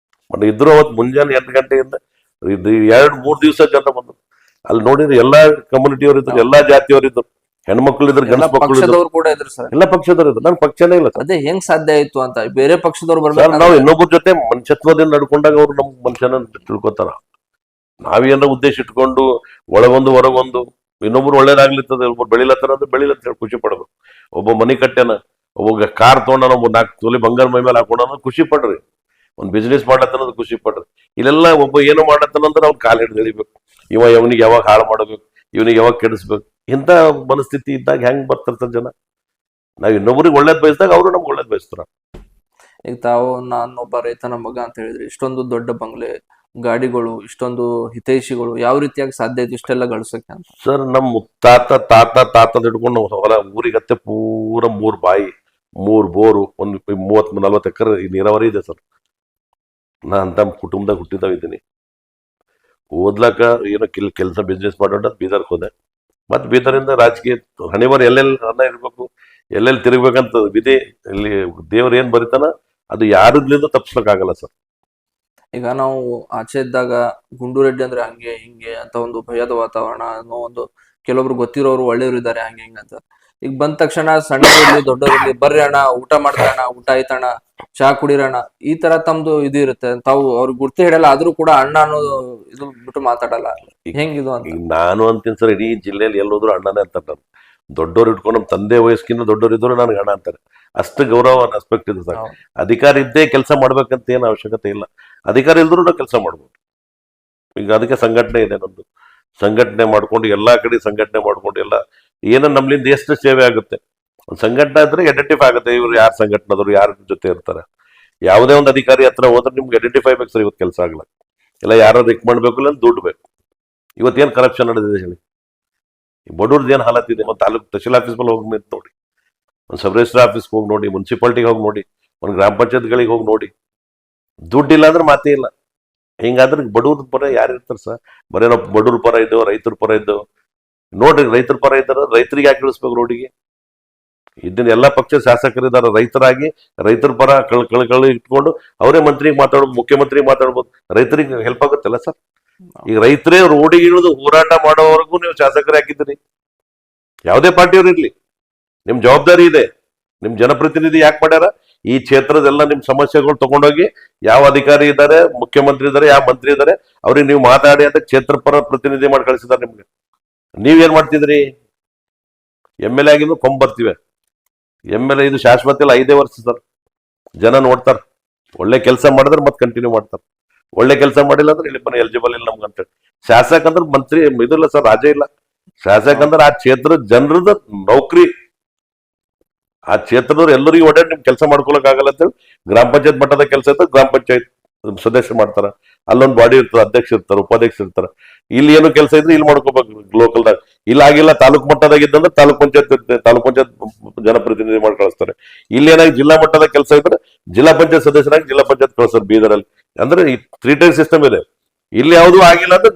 ಬಟ್ ಇದ್ರು ಅವತ್ತು ಮುಂಜಾನೆ 8 ಗಂಟೆಯಿಂದ 2-3 ದಿವಸ ಜನ ಬಂದರು. ಅಲ್ಲಿ ನೋಡಿದ್ರೆ ಎಲ್ಲಾ ಕಮ್ಯುನಿಟಿಯವರು ಇದ್ರು, ಎಲ್ಲಾ ಜಾತಿಯವರು ಇದ್ರು, ಹೆಣ್ಮಕ್ಳು ಇದ್ರು, ಗಂಡ ಮಕ್ಕಳು ಕೂಡ ಇದ್ರು ಸರ್. ಎಲ್ಲ ಪಕ್ಷದವರು ಇದ್ರು. ನನ್ ಪಕ್ಷನೇ ಇಲ್ಲ. ಅದೇ ಹೆಂಗ್ ಸಾಧ್ಯ ಆಯ್ತು ಅಂತ. ಬೇರೆ ಪಕ್ಷದವ್ರು ಬರ್ತಾರೆ. ನಾವು ಇನ್ನೊಬ್ಬರ ಜೊತೆ ಮನುಷ್ಯತ್ವದಿಂದ ನಡ್ಕೊಂಡಾಗ ಅವ್ರು ನಮ್ ಮನುಷ್ಯನ ತಿಳ್ಕೊತಾರ. ನಾವೇನೋ ಉದ್ದೇಶ ಇಟ್ಕೊಂಡು ಒಳಗೊಂದು ಹೊರಗೊಂದು ಇನ್ನೊಬ್ರು ಒಳ್ಳೇದಾಗ್ಲಿತ್ತದ, ಒಬ್ಬರು ಬೆಳಿಲತ್ತಾರ ಅಂದ್ರೆ ಬೆಳಿಲತ್ತ ಹೇಳಿ ಖುಷಿ ಪಡ್ಬೇಕು. ಒಬ್ಬ ಮನಿ ಕಟ್ಟ್ಯಾನ, ಒಬ್ಬ ಕಾರ್ ತೊಗೊಂಡ, ಒಬ್ಬ 4 ತೊಲೆ ಬಂಗಾರ ಮೈ ಮೇಲೆ ಹಾಕೊಂಡ ಖುಷಿ ಪಡ್ರಿ. ಒಂದ್ ಬಿಸ್ನೆಸ್ ಮಾಡ್ಲತ್ತನ್ನೋದು ಖುಷಿ ಪಡ್ರಿ. ಇಲ್ಲೆಲ್ಲ ಒಬ್ಬ ಏನೋ ಮಾಡ್ಲತ್ತನಂದ್ರೆ ಅವ್ನು ಕಾಲ್ ಹಿಡಿದು ಎಳಿಬೇಕು. ಇವನಿಗೆ ಯಾವಾಗ ಹಾಳು ಮಾಡಬೇಕು, ಇವನಿಗೆ ಯಾವಾಗ ಕೆಡಿಸ್ಬೇಕು. ಇಂಥ ಮನಸ್ಥಿತಿ ಇದ್ದಾಗ ಹೆಂಗ್ ಬರ್ತಾರ ಜನ? ನಾವ್ ಇನ್ನೊಬ್ರಿಗೆ ಒಳ್ಳೇದ್ ಬಯಸಿದಾಗ ಅವರು ನಮ್ಗೆ ಒಳ್ಳೇದ್ ಬಯಸ್ತಾರ. ಈಗ ತಾವು ನಾನೊಬ್ಬ ರೈತನ ಮಗ ಅಂತ ಹೇಳಿದ್ರಿ, ಇಷ್ಟೊಂದು ದೊಡ್ಡ ಬಂಗ್ಲೆ, ಗಾಡಿಗಳು, ಇಷ್ಟೊಂದು ಹಿತೈಷಿಗಳು, ಯಾವ ರೀತಿಯಾಗಿ ಸಾಧ್ಯ ಆಯ್ತು ಇಷ್ಟೆಲ್ಲ ಗಳಿಸಕ್ಕೆ ಅಂತ? ಸರ್, ನಮ್ ತಾತ ಹಿಡ್ಕೊಂಡು ಹೊಲ ಊರಿಗತ್ತೆ ಪೂರ 3 ಬಾಯಿ, 3 ಬೋರು, ಒಂದು 30-40 ಎಕರೆ ನೀರಾವರಿ ಇದೆ ಸರ್. ನಾ ಅಂತ ಕುಟುಂಬದಾಗ ಹುಟ್ಟಿದವಿದ್ದೀನಿ. ಓದ್ಲಾಕ ಏನೋ ಕೆಲಸ ಬಿಸ್ನೆಸ್ ಮಾಡೋಣ ಬೀದರ್ಗೆ ಹೋದೆ. ಮತ್ ಬೀದರಿಂದ ರಾಜಕೀಯ ಹಣಿವಾರ ಎಲ್ಲೆಲ್ಲಿ ಅನ್ನ ಇರ್ಬೇಕು, ಎಲ್ಲೆಲ್ಲಿ ತಿರುಗ್ಬೇಕಂತ ವಿಧಿ ಇಲ್ಲಿ ದೇವ್ರ ಏನ್ ಬರಿತಾನ ಅದು ಯಾರದ್ಲಿಂದ ತಪ್ಪಿಸ್ಲಕ್ಕಾಗಲ್ಲ ಸರ್. ಈಗ ನಾವು ಆಚೆ ಇದ್ದಾಗ ಗುಂಡು ರೆಡ್ಡಿ ಅಂದ್ರೆ ಹಂಗೆ ಹಿಂಗೆ ಅಂತ ಒಂದು ಭಯದ ವಾತಾವರಣ ಅನ್ನೋ ಒಂದು, ಕೆಲವೊಬ್ರು ಗೊತ್ತಿರೋರು ಒಳ್ಳೆಯವರು ಇದ್ದಾರೆ ಹಂಗೆ ಹಿಂಗೆ ಅಂತ. ಈಗ ಬಂದ ತಕ್ಷಣ ಸಣ್ಣದಿರ್ಲಿ ದೊಡ್ಡದಿರ್ಲಿ, ಬರ್ರಿ ಅಣ್ಣ ಊಟ ಮಾಡ್ತಾರಣ, ಊಟ ಆಯ್ತಣ್ಣ, ಚಹಾ ಕುಡಿರೋಣ, ಈ ತರ ತಮ್ದು ಇದು ಇರುತ್ತೆ. ತಾವು ಅವ್ರಿಗೆ ಗುರ್ತಿ ಹಿಡಲ್ಲ, ಆದ್ರೂ ಕೂಡ ಅಣ್ಣ ಅನ್ನೋದು ಇದು ಬಿಟ್ಟು ಮಾತಾಡಲ್ಲ. ಹೆಂಗಿದು ಅಂತ ನಾನು ಅಂತೀನಿ ಸರ್. ಇಡೀ ಜಿಲ್ಲೆಯಲ್ಲಿ ಎಲ್ಲೋದ್ರು ಅಣ್ಣನೇ ಅಂತಾರೆ. ನಾನು ದೊಡ್ಡವ್ರು ಇಟ್ಕೊಂಡು ನಮ್ಮ ತಂದೆ ವಯಸ್ಸಿನ ದೊಡ್ಡವ್ರು ಇದ್ರು ನನಗೆ ಅಣ್ಣ ಅಂತಾರೆ. ಅಷ್ಟು ಗೌರವ, ರೆಸ್ಪೆಕ್ಟ್ ಇದೆ ಸರ್. ಅಧಿಕಾರ ಇದ್ದೇ ಕೆಲಸ ಮಾಡ್ಬೇಕಂತ ಏನು ಅವಶ್ಯಕತೆ ಇಲ್ಲ. ಅಧಿಕಾರ ಇಲ್ದ್ರು ನಾವು ಕೆಲಸ ಮಾಡ್ಬೋದು. ಈಗ ಅದಕ್ಕೆ ಸಂಘಟನೆ ಇದೆ ನಮ್ದು. ಸಂಘಟನೆ ಮಾಡ್ಕೊಂಡು ಎಲ್ಲಾ ಕಡೆ ಸಂಘಟನೆ ಮಾಡ್ಕೊಂಡು ಎಲ್ಲ ಏನೋ ನಮ್ಲಿಂದ ಎಷ್ಟು ಸೇವೆ ಆಗುತ್ತೆ. ಒಂದು ಸಂಘಟನೆ ಆದ್ರೆ ಐಡೆಂಟಿಫೈ ಆಗುತ್ತೆ, ಇವ್ರು ಯಾರು ಸಂಘಟನೆದವ್ರು, ಯಾರ ಜೊತೆ ಇರ್ತಾರೆ. ಯಾವುದೇ ಒಂದು ಅಧಿಕಾರಿ ಹತ್ರ ಹೋದ್ರೆ ನಿಮ್ಗೆ ಐಡೆಂಟಿಫೈ ಬೇಕು ಸರ್. ಇವತ್ತು ಕೆಲಸ ಆಗಲ್ಲ, ಇಲ್ಲ ಯಾರು ರೆಕಮೆಂಡ್ ಬೇಕು, ಇಲ್ಲ ದುಡ್ಡು ಬೇಕು. ಇವತ್ತೇನು ಕರಪ್ಷನ್ ನಡೆದಿದೆ ಹೇಳಿ, ಬಡವ್ರದ್ದು ಏನು ಹಾಲತ್ತಿದೆ. ಒಂದು ತಾಲೂಕು ತಹಶೀಲ್ ಆಫೀಸ್ ಮೇಲೆ ಹೋಗಿ ನೋಡಿ, ಒಂದು ಸಬ್ ರಿಜಿಸ್ಟರ್ ಆಫೀಸ್ಗೆ ಹೋಗಿ ನೋಡಿ, ಮುನ್ಸಿಪಾಲ್ಟಿಗೆ ಹೋಗಿ ನೋಡಿ, ಒಂದು ಗ್ರಾಮ ಪಂಚಾಯತ್ಗಳಿಗೆ ಹೋಗಿ ನೋಡಿ. ದುಡ್ಡಿಲ್ಲ ಅಂದ್ರೆ ಮಾತೇ ಇಲ್ಲ. ಹಿಂಗಾದ್ರೆ ಬಡವ್ರ ಪರ ಯಾರು ಇರ್ತಾರೆ ಸರ್? ಬರೀ ನಾವು ಬಡವ್ರ ಪರ ಇದ್ದೋ, ರೈತರ ಪರ ಇದ್ದೋ. ನೋಡ್ರಿ, ರೈತರ ಪರ ಇದ್ದಾರ, ರೈತರಿಗೆ ಯಾಕೆ ಇಳಿಸ್ಬೇಕು ರೋಡಿಗೆ? ಇದನ್ನ ಎಲ್ಲಾ ಪಕ್ಷ ಶಾಸಕರಿದ್ದಾರೆ, ರೈತರಾಗಿ ರೈತರ ಪರ ಕಳ ಇಟ್ಕೊಂಡು ಅವರೇ ಮಂತ್ರಿಗೆ ಮಾತಾಡ್ಬೋದು, ಮುಖ್ಯಮಂತ್ರಿಗೆ ಮಾತಾಡ್ಬೋದು. ರೈತರಿಗೆ ಹೆಲ್ಪ್ ಆಗುತ್ತಲ್ಲ ಸರ್? ಈಗ ರೈತರೇ ರೋಡಿಗೆ ಇಳಿದು ಹೋರಾಟ ಮಾಡೋವರೆಗೂ ನೀವು ಶಾಸಕರೇ ಹಾಕಿದ್ದೀರಿ. ಯಾವುದೇ ಪಾರ್ಟಿಯವ್ರು ಇರ್ಲಿ, ನಿಮ್ ಜವಾಬ್ದಾರಿ ಇದೆ. ನಿಮ್ ಜನಪ್ರತಿನಿಧಿ ಯಾಕೆ ಮಾಡ್ಯಾರ? ಈ ಕ್ಷೇತ್ರದೆಲ್ಲ ನಿಮ್ ಸಮಸ್ಯೆಗಳು ತಗೊಂಡೋಗಿ ಯಾವ ಅಧಿಕಾರಿ ಇದ್ದಾರೆ, ಮುಖ್ಯಮಂತ್ರಿ ಇದ್ದಾರೆ, ಯಾವ ಮಂತ್ರಿ ಇದ್ದಾರೆ, ಅವ್ರಿಗೆ ನೀವು ಮಾತಾಡಿ ಅಂತ ಕ್ಷೇತ್ರ ಪರ ಪ್ರತಿನಿಧಿ ಮಾಡಿ ಕಳಿಸಿದ್ದಾರೆ ನಿಮ್ಗೆ. ನೀವೇನ್ ಮಾಡ್ತಿದ್ರಿ? MLA ಆಗಿದ್ದು ಬರ್ತೀವಿ. MLA ಇದು ಶಾಶ್ವತ ಇಲ್ಲ, 5 ವರ್ಷ ಸರ್. ಜನ ನೋಡ್ತಾರ, ಒಳ್ಳೆ ಕೆಲಸ ಮಾಡಿದ್ರೆ ಮತ್ತೆ ಕಂಟಿನ್ಯೂ ಮಾಡ್ತಾರ. ಒಳ್ಳೆ ಕೆಲಸ ಮಾಡಿಲ್ಲ ಅಂದ್ರೆ ಇಲ್ಲಿ ಬನ್ನಿ, ಎಲಿಜಿಬಲ್ ಇಲ್ಲ ನಮ್ಗಂತ. ಶಾಸಕ ಅಂದ್ರೆ ಮಂತ್ರಿ ಇದಿಲ್ಲ ಸರ್, ರಾಜೇ ಇಲ್ಲ. ಶಾಸಕ ಅಂದ್ರೆ ಆ ಕ್ಷೇತ್ರದ ಜನರದ ನೌಕರಿ. ಆ ಕ್ಷೇತ್ರದವ್ರು ಎಲ್ಲರಿಗೂ ಓಡಾಡಿ ನಿಮ್ ಕೆಲಸ ಮಾಡ್ಕೊಳಕ್ ಆಗಲ್ಲ ಅಂತೇಳಿ ಗ್ರಾಮ ಪಂಚಾಯತ್ ಮಟ್ಟದ ಕೆಲಸ ಇರ್ತದೆ, ಗ್ರಾಮ ಪಂಚಾಯತ್ ಸದಸ್ಯ ಮಾಡ್ತಾರ. ಅಲ್ಲೊಂದು ಬಾಡಿ ಇರ್ತದೆ, ಅಧ್ಯಕ್ಷ ಇರ್ತಾರ, ಉಪಾಧ್ಯಕ್ಷ ಇರ್ತಾರ. ಇಲ್ಲಿ ಏನು ಕೆಲಸ ಇದ್ರೆ ಇಲ್ಲಿ ಮಾಡ್ಕೋಬೇಕು ಲೋಕಲ್ದಾಗ. ಇಲ್ಲ ಆಗಿಲ್ಲ, ತಾಲೂಕ್ ಮಟ್ಟದಾಗ ಇದ್ದಂದ್ರೆ ತಾಲೂಕ್ ಪಂಚಾಯತ್ ಇರ್ತದೆ, ತಾಲೂಕ್ ಪಂಚಾಯತ್ ಜನಪ್ರತಿನಿಧಿ ಮಾಡಿ ಕಳಿಸ್ತಾರೆ. ಇಲ್ಲಿ ಏನಾಗಿ ಜಿಲ್ಲಾ ಮಟ್ಟದ ಕೆಲಸ ಇದ್ರೆ ಜಿಲ್ಲಾ ಪಂಚಾಯತ್ ಸದಸ್ಯರಾಗಿ ಜಿಲ್ಲಾ ಪಂಚಾಯತ್ ಕಳಿಸ್ತಾರೆ ಬೀದರಲ್ಲಿ. ಅಂದ್ರೆ ಈ 3 ಟೈರ್ ಸಿಸ್ಟಮ್ ಇದೆ. ಇಲ್ಲಿ ಯಾವುದು ಆಗಿಲ್ಲ ಅಂದ್ರೆ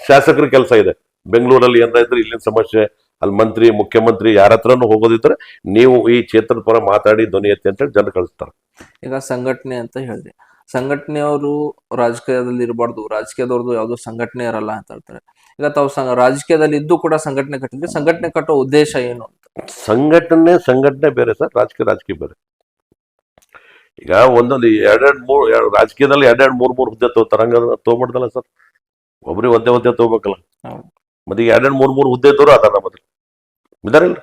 ಶಾಸಕರ ಕೆಲಸ ಇದೆ. ಬೆಂಗಳೂರಲ್ಲಿ ಏನಾರ ಇದ್ರೆ ಇಲ್ಲಿನ ಸಮಸ್ಯೆ, ಅಲ್ಲಿ ಮಂತ್ರಿ, ಮುಖ್ಯಮಂತ್ರಿ ಯಾರ ಹತ್ರನೂ ಹೋಗೋದಿದ್ರೆ ನೀವು ಈ ಕ್ಷೇತ್ರದ ಪರ ಮಾತಾಡಿ ಧ್ವನಿ ಎತ್ತಿ ಅಂತ ಜನ ಕಳಿಸ್ತಾರೆ. ಈಗ ಸಂಘಟನೆ ಅಂತ ಹೇಳಿದೆ, ಸಂಘಟನೆಯವರು ರಾಜಕೀಯದಲ್ಲಿ ಇರಬಾರ್ದು, ರಾಜಕೀಯದವ್ರದ್ದು ಯಾವ್ದು ಸಂಘಟನೆ ಇರಲ್ಲ ಅಂತ ಹೇಳ್ತಾರೆ. ಈಗ ತಾವು ರಾಜಕೀಯದಲ್ಲಿ ಇದ್ದು ಕೂಡ ಸಂಘಟನೆ ಕಟ್ಟಿದ್ರೆ ಸಂಘಟನೆ ಕಟ್ಟೋ ಉದ್ದೇಶ ಏನು ಅಂತ? ಸಂಘಟನೆ ಬೇರೆ ಸರ್, ರಾಜಕೀಯ ಬೇರೆ. ಈಗ ಒಂದೊಂದು 2-3 ರಾಜಕೀಯದಲ್ಲಿ 2-3 ಹುದ್ದೆ ತಗೋತಾರ, ಹಂಗ ತಗೋಬಾರ್ದಲ್ಲ ಸರ್? ಒಬ್ರಿಗೆ ಒಂದೇ ತಗೋಬೇಕಲ್ಲ. ಮತ್ತೆ ಈಗ 2-3 ಹುದ್ದೆ ಇದ್ದವರು ಅದಾರ ಮೊದಲು ಇದಾರಿಲ್ಲ.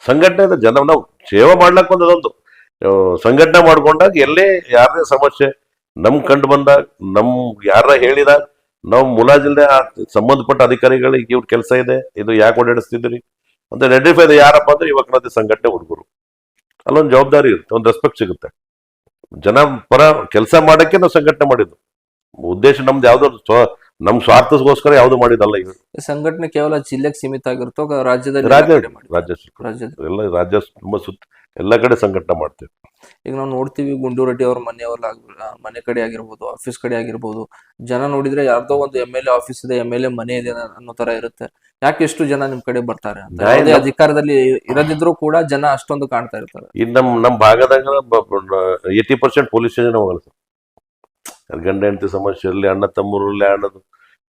ಸಂಘಟನೆ ಇದೆ, ಜನ ನಾವು ಸೇವೆ ಮಾಡ್ಲಕ್ಕ ಒಂದೊಂದು ಸಂಘಟನೆ ಮಾಡ್ಕೊಂಡಾಗ ಎಲ್ಲೇ ಯಾರದೇ ಸಮಸ್ಯೆ ನಮ್ ಕಂಡು ಬಂದಾಗ, ನಮ್ ಯಾರ ಹೇಳಿದಾಗ ನಾವು ಮುಲಾಜಿಲ್ದೆ ಆ ಸಂಬಂಧಪಟ್ಟ ಅಧಿಕಾರಿಗಳಿಗೆ ಇವ್ರ ಕೆಲಸ ಇದೆ, ಇದು ಯಾಕೆ ಓಡಾಡಿಸ್ತಿದ್ರಿ ಅಂತ ಐಡೆಂಟಿಫೈ ಇದೆ. ಯಾರಪ್ಪ ಅಂದ್ರೆ ಯುವಕರಾದ ಸಂಘಟನೆ ಹುಡುಗರು. ಅಲ್ಲೊಂದು ಜವಾಬ್ದಾರಿ ಇರುತ್ತೆ, ಒಂದು ರೆಸ್ಪೆಕ್ಟ್ ಸಿಗುತ್ತೆ. ಜನ ಪರ ಕೆಲಸ ಮಾಡಕ್ಕೆ ನಾವು ಸಂಘಟನೆ ಮಾಡಿದ್ದು. ಉದ್ದೇಶ ನಮ್ದು ಯಾವ್ದೋ ನಮ್ ಸ್ವಾರ್ಥಗೋಸ್ಕರ ಯಾವ್ದು ಮಾಡಿದಲ್ಲ. ಈಗ ಸಂಘಟನೆ ಕೇವಲ ಜಿಲ್ಲೆಗೆ ಸೀಮಿತ ಆಗಿರುತ್ತೋ ರಾಜ್ಯದಲ್ಲಿ? ರಾಜ್ಯ ತುಂಬಾ ಎಲ್ಲ ಕಡೆ ಸಂಘಟನೆ ಮಾಡ್ತೇವೆ. ಈಗ ನಾವು ನೋಡ್ತೀವಿ, ಗುಂಡೂರು ರೆಡ್ಡಿ ಅವ್ರ ಮನೆ ಕಡೆ ಆಗಿರ್ಬೋದು, ಆಫೀಸ್ ಕಡೆ ಆಗಿರ್ಬೋದು, ಜನ ನೋಡಿದ್ರೆ ಯಾರ್ದೋ ಒಂದು MLA ಆಫೀಸ್ ಇದೆ, MLA ಮನೆ ಇದೆ ಅನ್ನೋ ತರ ಇರುತ್ತೆ. ಯಾಕೆ ಎಷ್ಟು ಜನ ನಿಮ್ ಕಡೆ ಬರ್ತಾರೆ ಅಂತ? ಯಾವುದೇ ಅಧಿಕಾರದಲ್ಲಿ ಇರದಿದ್ರು ಕೂಡ ಜನ ಅಷ್ಟೊಂದು ಕಾಣ್ತಾ ಇರ್ತಾರೆ. ಇನ್ನು ನಮ್ ಭಾಗದಾಗ 80% ಪೊಲೀಸ್ ಸ್ಟೇಷನ್ ಹೋಗಲ್ಲ ಸರ್. ಗಂಡ ಹೆಂಡತಿ ಸಮಸ್ಯೆ ಇರಲಿ, ಅಣ್ಣ ತಮ್ಮರು ಲ್ಯಾಂಡ್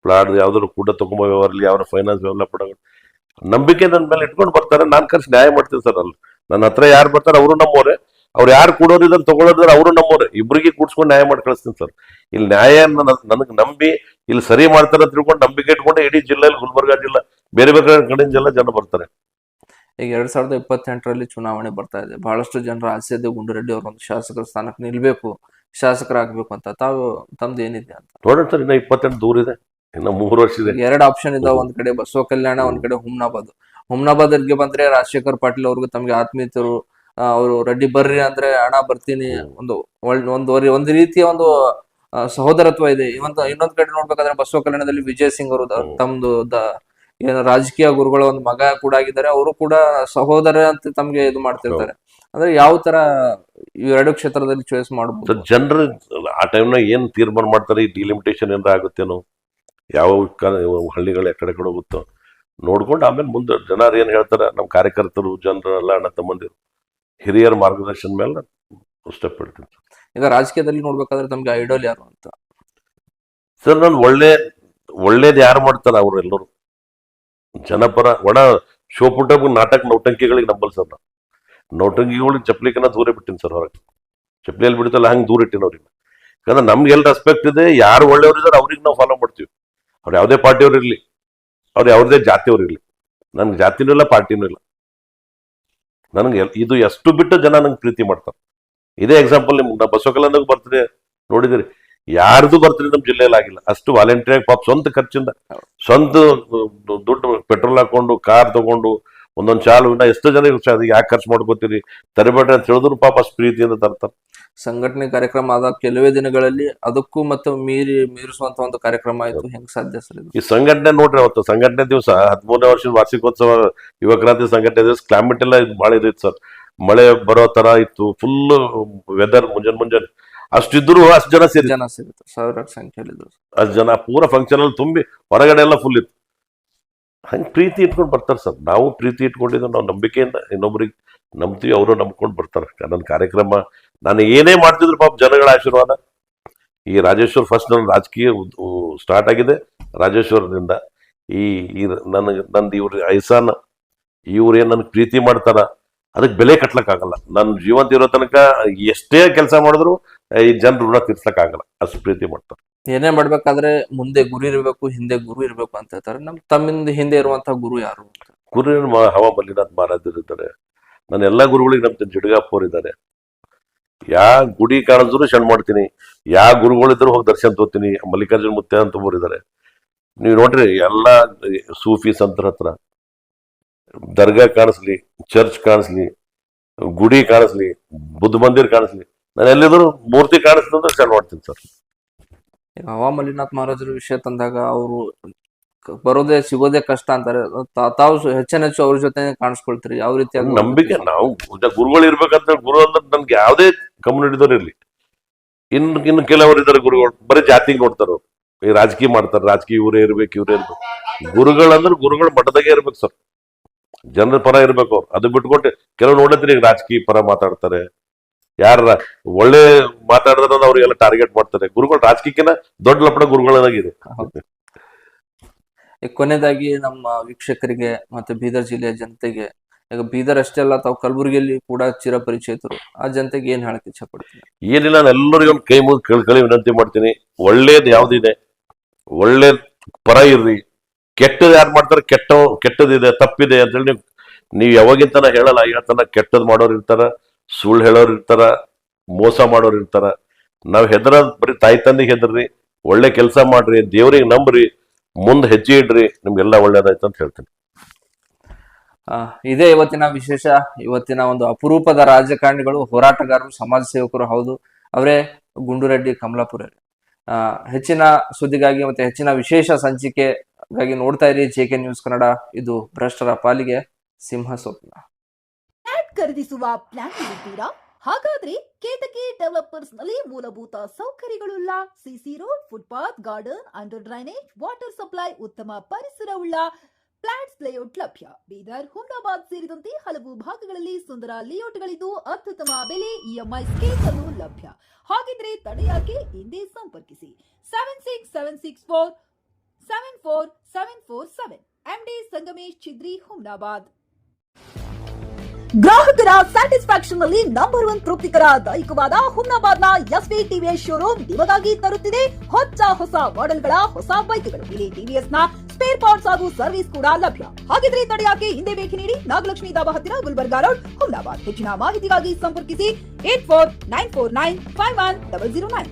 ಪ್ಲಾಟ್ ಯಾವ್ದಾದ್ರು ಕೂಡ ತಗೊಂಬರ್ಲಿ, ಅವ್ರ ಫೈನಾನ್ಸ್ ಡೆವಲಪ್ ಮಾಡೋ ನಂಬಿಕೆ ನನ್ನ ಮೇಲೆ ಇಟ್ಕೊಂಡು ಬರ್ತಾರೆ. ನಾನ್ ಖರ್ಚು ನ್ಯಾಯ ಮಾಡ್ತೀನಿ ಸರ್. ಅಲ್ಲಿ ನನ್ನ ಹತ್ರ ಯಾರು ಬರ್ತಾರೆ ಅವರು ನಮ್ಮೋರೆ, ಅವ್ರು ಯಾರು ಕೊಡೋರು ಇದನ್ನ ತಗೊಳ್ಳೋದ್ರೆ ಅವರು ನಮ್ಮೋರೆ. ಇಬ್ಬರಿಗೆ ಕೂಡ್ಸ್ಕೊಂಡು ನ್ಯಾಯ ಮಾಡಿ ಕಳಿಸ್ತೀನಿ ಸರ್. ಇಲ್ಲಿ ನ್ಯಾಯ ನನಗೆ ನಂಬಿ ಇಲ್ಲಿ ಸರಿ ಮಾಡ್ತಾರೆ ಅಂತ ತಿಳ್ಕೊಂಡು ನಂಬಿಕೆ ಇಟ್ಕೊಂಡು ಇಡೀ ಜಿಲ್ಲೆಯಲ್ಲಿ, ಗುಲ್ಬರ್ಗಾ ಜಿಲ್ಲಾ ಬೇರೆ ಕಡೆಯಿಂದ ಜನ ಬರ್ತಾರೆ. ಈಗ 2028ರಲ್ಲಿ ಚುನಾವಣೆ ಬರ್ತಾ ಇದೆ. ಬಹಳಷ್ಟು ಜನರ ಆಸೆ ಇದೆ ಗುಂಡು ರೆಡ್ಡಿ ಅವರು ಒಂದು ಶಾಸಕರ ಸ್ಥಾನಕ್ಕೆ ನಿಲ್ಬೇಕು, ಶಾಸಕರಾಗಬೇಕು ಅಂತ. ತಮ್ದು ಏನಿದೆ ಅಂತ ನೋಡೋಣ ಸರ್. ಇನ್ನ 28 ದೂರ ಇದೆ, ಇನ್ನ 3 ವರ್ಷ ಇದೆ. 2 ಆಪ್ಷನ್ ಇದಾವ. ಒಂದ್ ಕಡೆ ಬಸವ ಕಲ್ಯಾಣ, ಒಂದ್ ಕಡೆ ಹುಮ್ನಾಬಾದ್ಗೆ ಬಂದ್ರೆ ರಾಜಶೇಖರ್ ಪಾಟೀಲ್ ಅವ್ರಿಗೆ ತಮ್ಗೆ ಆತ್ಮೀಯತರು, ಅವರು ರೆಡ್ಡಿ ಬರ್ರಿ ಅಂದ್ರೆ ಅಣ್ಣ ಬರ್ತೀನಿ, ಒಂದು ರೀತಿಯ ಒಂದು ಸಹೋದರತ್ವ ಇದೆ. ಇನ್ನೊಂದ್ ಕಡೆ ನೋಡ್ಬೇಕಾದ್ರೆ ಬಸವ ಕಲ್ಯಾಣದಲ್ಲಿ ವಿಜಯ್ ಸಿಂಗ್ ಅವರು ತಮ್ದು ಏನು ರಾಜಕೀಯ ಗುರುಗಳ ಒಂದು ಮಗ ಕೂಡ ಆಗಿದ್ದಾರೆ. ಅವರು ಕೂಡ ಸಹೋದರ ಅಂತ ತಮ್ಗೆ ಇದು ಮಾಡ್ತಿರ್ತಾರೆ. ಅಂದ್ರೆ ಯಾವ ತರ ಈ 2 ಕ್ಷೇತ್ರದಲ್ಲಿ ಚಾಯ್ಸ್ ಮಾಡಬಹುದು? ಜನರು ಆ ಟೈಮ್ನಾಗ ಏನ್ ತೀರ್ಮಾನ ಮಾಡ್ತಾರೆ, ಈ ಡಿಲಿಮಿಟೇಷನ್ ಏನಾರ ಆಗುತ್ತೇನೋ, ಯಾವ ಹಳ್ಳಿಗಳು ಎಕಡೆ ಕಡೆ ಹೋಗುತ್ತೋ ನೋಡ್ಕೊಂಡು ಆಮೇಲೆ ಮುಂದೆ ಜನರು ಏನ್ ಹೇಳ್ತಾರ, ನಮ್ಮ ಕಾರ್ಯಕರ್ತರು, ಜನರು ಎಲ್ಲ ಅಣ್ಣ ತಮ್ಮಂದಿರು ಹಿರಿಯರ ಮಾರ್ಗದರ್ಶನ ಮೇಲೆ ಸ್ಟೆಪ್ ಇಡ್ತೀನಿ. ಈಗ ರಾಜಕೀಯದಲ್ಲಿ ನೋಡ್ಬೇಕಾದ್ರೆ ತಮ್ಗೆ ಐಡಲ್ ಯಾರು ಅಂತ? ಸರ್, ನಾನು ಒಳ್ಳೇದ್ ಯಾರು ಮಾಡ್ತಾರ ಅವ್ರೆಲ್ಲರೂ ಜನಪರ ಒಣ ಶೋಪುಟ ನಾಟಕ ನೌಟಂಕಿಗಳಿಗೆ ನಂಬಲ್ ಸರ್. ನಾವು ನೌಟಂಕಿಗಳಿಗೆ ಚಪ್ಲಿಕನ್ನ ದೂರ ಬಿಟ್ಟಿನಿ ಸರ್. ಹೊರಗೆ ಚಪ್ಲಿಯಲ್ಲಿ ಬಿಡ್ತಲ್ಲ ಹಂಗೆ ದೂರ ಇಟ್ಟಿನ ಅವ್ರಿಗೆ. ಯಾಕಂದ್ರೆ ನಮ್ಗೆ ಎಲ್ಲಿ ರೆಸ್ಪೆಕ್ಟ್ ಇದೆ, ಯಾರು ಒಳ್ಳೆಯವ್ರು ಇದಾರೆ ಅವ್ರಿಗೆ ನಾವು ಫಾಲೋ ಮಾಡ್ತೀವಿ. ಅವ್ರು ಯಾವುದೇ ಪಾರ್ಟಿಯವ್ರು ಇರ್ಲಿ, ಅವ್ರು ಯಾವುದೇ ಜಾತಿಯವ್ರು ಇರ್ಲಿ. ನನ್ಗೆ ಜಾತಿನೂ ಇಲ್ಲ, ಪಾರ್ಟಿನೂ ಇಲ್ಲ. ನನಗೆ ಇದು ಎಷ್ಟು ಬಿಟ್ಟು ಜನ ನಂಗೆ ಪ್ರೀತಿ ಮಾಡ್ತಾರೆ. ಇದೇ ಎಕ್ಸಾಂಪಲ್ ನಿಮ್ಗೆ ಬಸವ ಕಲ್ಯಾಣದಾಗ ಬರ್ತೀರಿ ನೋಡಿದಿರಿ, ಯಾರ್ದು ಬರ್ತೀರಿ ನಮ್ಮ ಜಿಲ್ಲೆಯಲ್ಲಿ ಆಗಿಲ್ಲ. ಅಷ್ಟು ವಾಲಂಟಿಯರ್ ಪಾಪ ಸ್ವಂತ ಖರ್ಚಿಂದ, ಸ್ವಂತ ದುಡ್ಡು ಪೆಟ್ರೋಲ್ ಹಾಕೊಂಡು, ಕಾರ್ ತಗೊಂಡು, ಒಂದೊಂದು ಚಾಲು ಎಷ್ಟು ಜನ ಯಾಕೆ ಖರ್ಚು ಮಾಡ್ಕೋತೀರಿ ತರಬೇಡಿ ಅಂತ ಹೇಳಿದ್ರು ಪಾಪ ಅಷ್ಟು ಪ್ರೀತಿಯಿಂದ ತರ್ತಾರೆ. ಸಂಘಟನೆ ಕಾರ್ಯಕ್ರಮ ಆದ ಕೆಲವೇ ದಿನಗಳಲ್ಲಿ ಅದಕ್ಕೂ ಮತ್ತೆ ಮೀರಿಸುವಂತ ಒಂದು ಕಾರ್ಯಕ್ರಮ ಆಯ್ತು. ಹೆಂಗ್ ಸಾಧ್ಯ ಸರ್? ಈ ಸಂಘಟನೆ ನೋಡ್ರಿ, ಅವತ್ತು ಸಂಘಟನೆ ದಿವಸ 13ನೇ ವರ್ಷದ ವಾರ್ಷಿಕೋತ್ಸವ ಯುವಕ್ರಾಂತಿ ಸಂಘಟನೆ ದಿವಸ ಕ್ಲೈಮೇಟ್ ಎಲ್ಲ ಭಾಳ ಇದಿತ್ತು ಸರ್. ಮಳೆ ಬರೋ ತರ ಇತ್ತು, ಫುಲ್ ವೆದರ್ ಮುಂಜಾನೆ ಅಷ್ಟಿದ್ರು ಅಷ್ಟು ಜನ ಸೇರಿ, ಜನ ಸಿಗುತ್ತೆ, ಸಾವಿರಾರು ಸಂಖ್ಯೆಯಲ್ಲಿ ಇದ್ರು. ಅಷ್ಟು ಜನ ಪೂರ ಫಂಕ್ಷನ್ ಅಲ್ಲಿ ತುಂಬಿ ಹೊರಗಡೆ ಎಲ್ಲ ಫುಲ್ ಇತ್ತು. ಹಂಗೆ ಪ್ರೀತಿ ಇಟ್ಕೊಂಡು ಬರ್ತಾರೆ ಸರ್. ನಾವು ಪ್ರೀತಿ ಇಟ್ಕೊಂಡಿದ್ದು, ನಾವು ನಂಬಿಕೆಯಿಂದ ಇನ್ನೊಬ್ರಿಗೆ ನಂಬ್ತೀವಿ, ಅವರು ನಂಬ್ಕೊಂಡು ಬರ್ತಾರೆ. ನನ್ನ ಕಾರ್ಯಕ್ರಮ ನಾನು ಏನೇ ಮಾಡ್ತಿದ್ರು ಪಾಪ ಜನಗಳ ಆಶೀರ್ವಾದ. ಈ ರಾಜೇಶ್ವರ್ ಫಸ್ಟ್ ನನ್ನ ರಾಜಕೀಯ ಸ್ಟಾರ್ಟ್ ಆಗಿದೆ ರಾಜೇಶ್ವರದಿಂದ. ಈ ನಂದು ಇವ್ರ ಐಸಾನ್ ಇವ್ರು ಏನ್ ನನ್ಗೆ ಪ್ರೀತಿ ಮಾಡ್ತಾರ ಅದಕ್ಕೆ ಬೆಲೆ ಕಟ್ಲಕ್ಕಾಗಲ್ಲ. ನನ್ನ ಜೀವಂತ ಇರೋ ತನಕ ಎಷ್ಟೇ ಕೆಲಸ ಮಾಡಿದ್ರು ಈ ಜನರು ಋಣ ತೀರ್ಸ್ಲಕ್ಕಾಗಲ್ಲ, ಅಷ್ಟು ಪ್ರೀತಿ ಮಾಡ್ತಾರೆ. ಏನೇ ಮಾಡ್ಬೇಕಾದ್ರೆ ಮುಂದೆ ಗುರು ಇರ್ಬೇಕು, ಹಿಂದೆ ಗುರು ಇರ್ಬೇಕು ಅಂತ ಹೇಳ್ತಾರೆ. ತಮ್ಮಿಂದ ಹಿಂದೆ ಇರುವಂತಹ ಗುರು ಯಾರು? ಗುರು ಹವಾ ಮಲ್ಲಿನಾಥ್ ಮಹಾರಾಜರು ಇದ್ದಾರೆ. ನನ್ನ ಎಲ್ಲಾ ಗುರುಗಳಿಗೆ ನಮ್ಮ ಜುಡಿಗಾಪುರ್ ಇದ್ದಾರೆ. ಯಾ ಗುಡಿ ಕಾಣಿದ್ರು ಶಣ್ ಮಾಡ್ತೀನಿ, ಯಾ ಗುರುಗಳಿದ್ರು ಹೋಗಿ ದರ್ಶನ ತೋತೀನಿ. ಮಲ್ಲಿಕಾರ್ಜುನ್ ಮುತ್ಯ ಅಂತ ಇದ್ದಾರೆ. ನೀವು ನೋಡ್ರಿ ಎಲ್ಲಾ ಸೂಫಿ ಸಂತರ ಹತ್ರ ದರ್ಗಾ ಕಾಣಿಸ್ಲಿ, ಚರ್ಚ್ ಕಾಣಿಸ್ಲಿ, ಗುಡಿ ಕಾಣಿಸ್ಲಿ, ಬುದ್ಧ ಮಂದಿರ್ ಕಾಣಿಸ್ಲಿ, ನಾನು ಎಲ್ಲಿದ್ರು ಮೂರ್ತಿ ಕಾಣಿಸ್ಲಿ ಅಂದ್ರೆ ಶಣ್ ಮಾಡ್ತೀನಿ ಸರ್. ಈಗ ಹವಾ ಮಲ್ಲಿನಾಥ್ ಮಹಾರಾಜರ ವಿಷಯ ತಂದಾಗ ಅವರು ಬರೋದೇ ಸಿಗೋದೇ ಕಷ್ಟ ಅಂತಾರೆ. ತಾವು ಹೆಚ್ಚು ಅವ್ರ ಜೊತೆ ಕಾಣಿಸ್ಕೊಳ್ತೀರಿ, ಯಾವ ರೀತಿ ನಂಬಿಕೆ. ನಾವು ಗುರುಗಳು ಇರ್ಬೇಕಂತ, ಗುರು ಅಂದ್ರೆ ನನ್ಗೆ ಯಾವುದೇ ಕಮ್ಯುನಿಟಿದವ್ರು ಇರ್ಲಿ. ಇನ್ನು ಕೆಲವರು ಇದಾರೆ ಗುರುಗಳು ಬರೀ ಜಾತಿಗೆ ನೋಡ್ತಾರ, ಈ ರಾಜಕೀಯ ಮಾಡ್ತಾರೆ, ರಾಜಕೀಯ ಇವರೇ ಇರ್ಬೇಕು. ಗುರುಗಳಂದ್ರೆ ಗುರುಗಳು ಮಠದಾಗೆ ಇರ್ಬೇಕು ಸರ್, ಜನರ ಪರ ಇರ್ಬೇಕು ಅವ್ರು. ಅದು ಬಿಟ್ಕೊಟ್ಟು ಕೆಲವು ನೋಡಿದ್ರಿ ಈಗ ರಾಜಕೀಯ ಪರ ಮಾತಾಡ್ತಾರೆ. ಯಾರ ಒಳ್ಳೆ ಮಾತಾಡಿದ್ರೆ ಅವ್ರಿಗೆಲ್ಲ ಟಾರ್ಗೆಟ್ ಮಾಡ್ತಾರೆ. ಗುರುಗಳು ರಾಜಕೀಯಕ್ಕಿಂತ ದೊಡ್ಡ ಲಪಡ ಗುರುಗಳಾಗಿದೆ. ಕೊನೆಯದಾಗಿ ನಮ್ಮ ವೀಕ್ಷಕರಿಗೆ ಮತ್ತೆ ಬೀದರ್ ಜಿಲ್ಲೆಯ ಜನತೆಗೆ, ಈಗ ಬೀದರ್ ಅಷ್ಟೇ ಅಲ್ಲ, ತಾವು ಕಲಬುರಗಿಯಲ್ಲಿ ಕೂಡ ಚಿರಪರಿಚಿತರು, ಆ ಜನತೆಗೆ ಏನ್ ಹೇಳಕ್ ಇಚ್ಛೆ ಪಡ್ತೀನಿ? ಏನಿಲ್ಲ, ನಾನು ಎಲ್ಲರಿಗೂ ಒಂದು ಕೈ ಮುಗಿದು ಕಳಿ ವಿನಂತಿ ಮಾಡ್ತೀನಿ. ಒಳ್ಳೇದು ಯಾವ್ದಿದೆ ಒಳ್ಳೆ ಪರ ಇರ್ರಿ. ಕೆಟ್ಟದ್ ಯಾರು ಮಾಡ್ತಾರೆ, ಕೆಟ್ಟದಿದೆ, ತಪ್ಪಿದೆ ಅಂತೇಳಿ ನೀವು ಯಾವಾಗಿಂತನ ಹೇಳಲ್ಲ. ಹೇಳ್ತಾನ ಕೆಟ್ಟದ್ ಮಾಡೋರು ಇರ್ತಾರ, ಸುಳ್ಳು ಹೇಳೋರು ಇರ್ತಾರ, ಮೋಸ ಮಾಡೋರು ಇರ್ತಾರ. ನಾವ್ ಬರೀ ತಾಯಿ ತಂದೆಗೆ ಹೆದರ್ರಿ, ಒಳ್ಳೆ ಕೆಲಸ ಮಾಡ್ರಿ, ದೇವ್ರಿಗೆ ನಂಬ್ರಿ, ಮುಂದೆ ಹೆಜ್ಜೆ ಇಡ್ರಿ, ನಿಮ್ಗೆಲ್ಲ ಒಳ್ಳೇದಾಯ್ತು ಅಂತ ಹೇಳ್ತೀನಿ. ಇದೇ ಇವತ್ತಿನ ವಿಶೇಷ. ಇವತ್ತಿನ ಒಂದು ಅಪರೂಪದ ರಾಜಕಾರಣಿಗಳು, ಹೋರಾಟಗಾರರು, ಸಮಾಜ ಸೇವಕರು ಹೌದು, ಅವರೇ ಗುಂಡುರೆಡ್ಡಿ ಕಮಲಾಪುರ. ಹೆಚ್ಚಿನ ಸುದ್ದಿಗಾಗಿ ಮತ್ತೆ ಹೆಚ್ಚಿನ ವಿಶೇಷ ಸಂಚಿಕೆಗಾಗಿ ನೋಡ್ತಾ ಇರಿ JK ನ್ಯೂಸ್ ಕನ್ನಡ. ಇದು ಭ್ರಷ್ಟರ ಪಾಲಿಗೆ ಸಿಂಹ ಸ್ವಪ್ನ. ಖರೀದಿಸುವ ಪ್ಲಾನ್ ಇದ್ದೀರಾ? ಹಾಗಾದ್ರೆ ಕೇತಕಿ ಡೆವಲಪರ್ಸ್ ನಲ್ಲಿ ಮೂಲಭೂತ ಸೌಕರ್ಯಗಳುಳ್ಳ CC road, footpath, garden, under drainage, water supply, ಉತ್ತಮ ಪರಿಸರವುಳ್ಳ ಫ್ಲಾಟ್ಸ್ ಲೇಔಟ್ ಲಭ್ಯ. ಬೀದರ್, ಹುಮ್ನಾಬಾದ್ ಸೇರಿದಂತೆ ಹಲವು ಭಾಗಗಳಲ್ಲಿ ಸುಂದರ ಲೇಔಟ್ಗಳಿದ್ದು ಅತ್ಯುತ್ತಮ ಬೆಲೆ, EMI ಸ್ಕೀಮ್ ಅನ್ನು ಲಭ್ಯ. ಹಾಗಿದ್ರೆ ತಡೆಯಾಕೆ, ಹಿಂದೆ ಸಂಪರ್ಕಿಸಿ 7676474747 MD ಸಂಗಮೇಶ್ ಚಿದ್ರಿ, ಹುಮ್ನಾಬಾದ್. ಗ್ರಾಹಕರ ಸ್ಯಾಟಿಸ್ಫ್ಯಾಕ್ಷನ್ ನಲ್ಲಿ ನಂಬರ್ 1 ತೃಪ್ತಿಕರ ದೈಹಿಕವಾದ ಹುಮ್ನಾಬಾದ್ನ SV TVS ಶೋರೂಮ್ ನಿಮಗಾಗಿ ತರುತ್ತಿದೆ ಹೊಸ ಮಾಡೆಲ್ಗಳ ಹೊಸ ಬೈಕ್ಗಳು. ಇಲ್ಲಿ TVS ನ ಸ್ಪೇರ್ ಪಾರ್ಟ್ಸ್ ಹಾಗೂ ಸರ್ವಿಸ್ ಕೂಡ ಲಭ್ಯ. ಹಾಗಿದ್ರೆ ತಡೆಯಾಕೆ, ಹಿಂದೆ ಭೇಟಿ ನೀಡಿ. ನಾಗಲಕ್ಷ್ಮಿ ದಾಬಾ ಹತ್ತಿರ, ಗುಲ್ಬರ್ಗಾ ರೋಡ್, ಹುಮ್ನಾಬಾದ್. ಹೆಚ್ಚಿನ ಮಾಹಿತಿಗಾಗಿ ಸಂಪರ್ಕಿಸಿ 8494951009.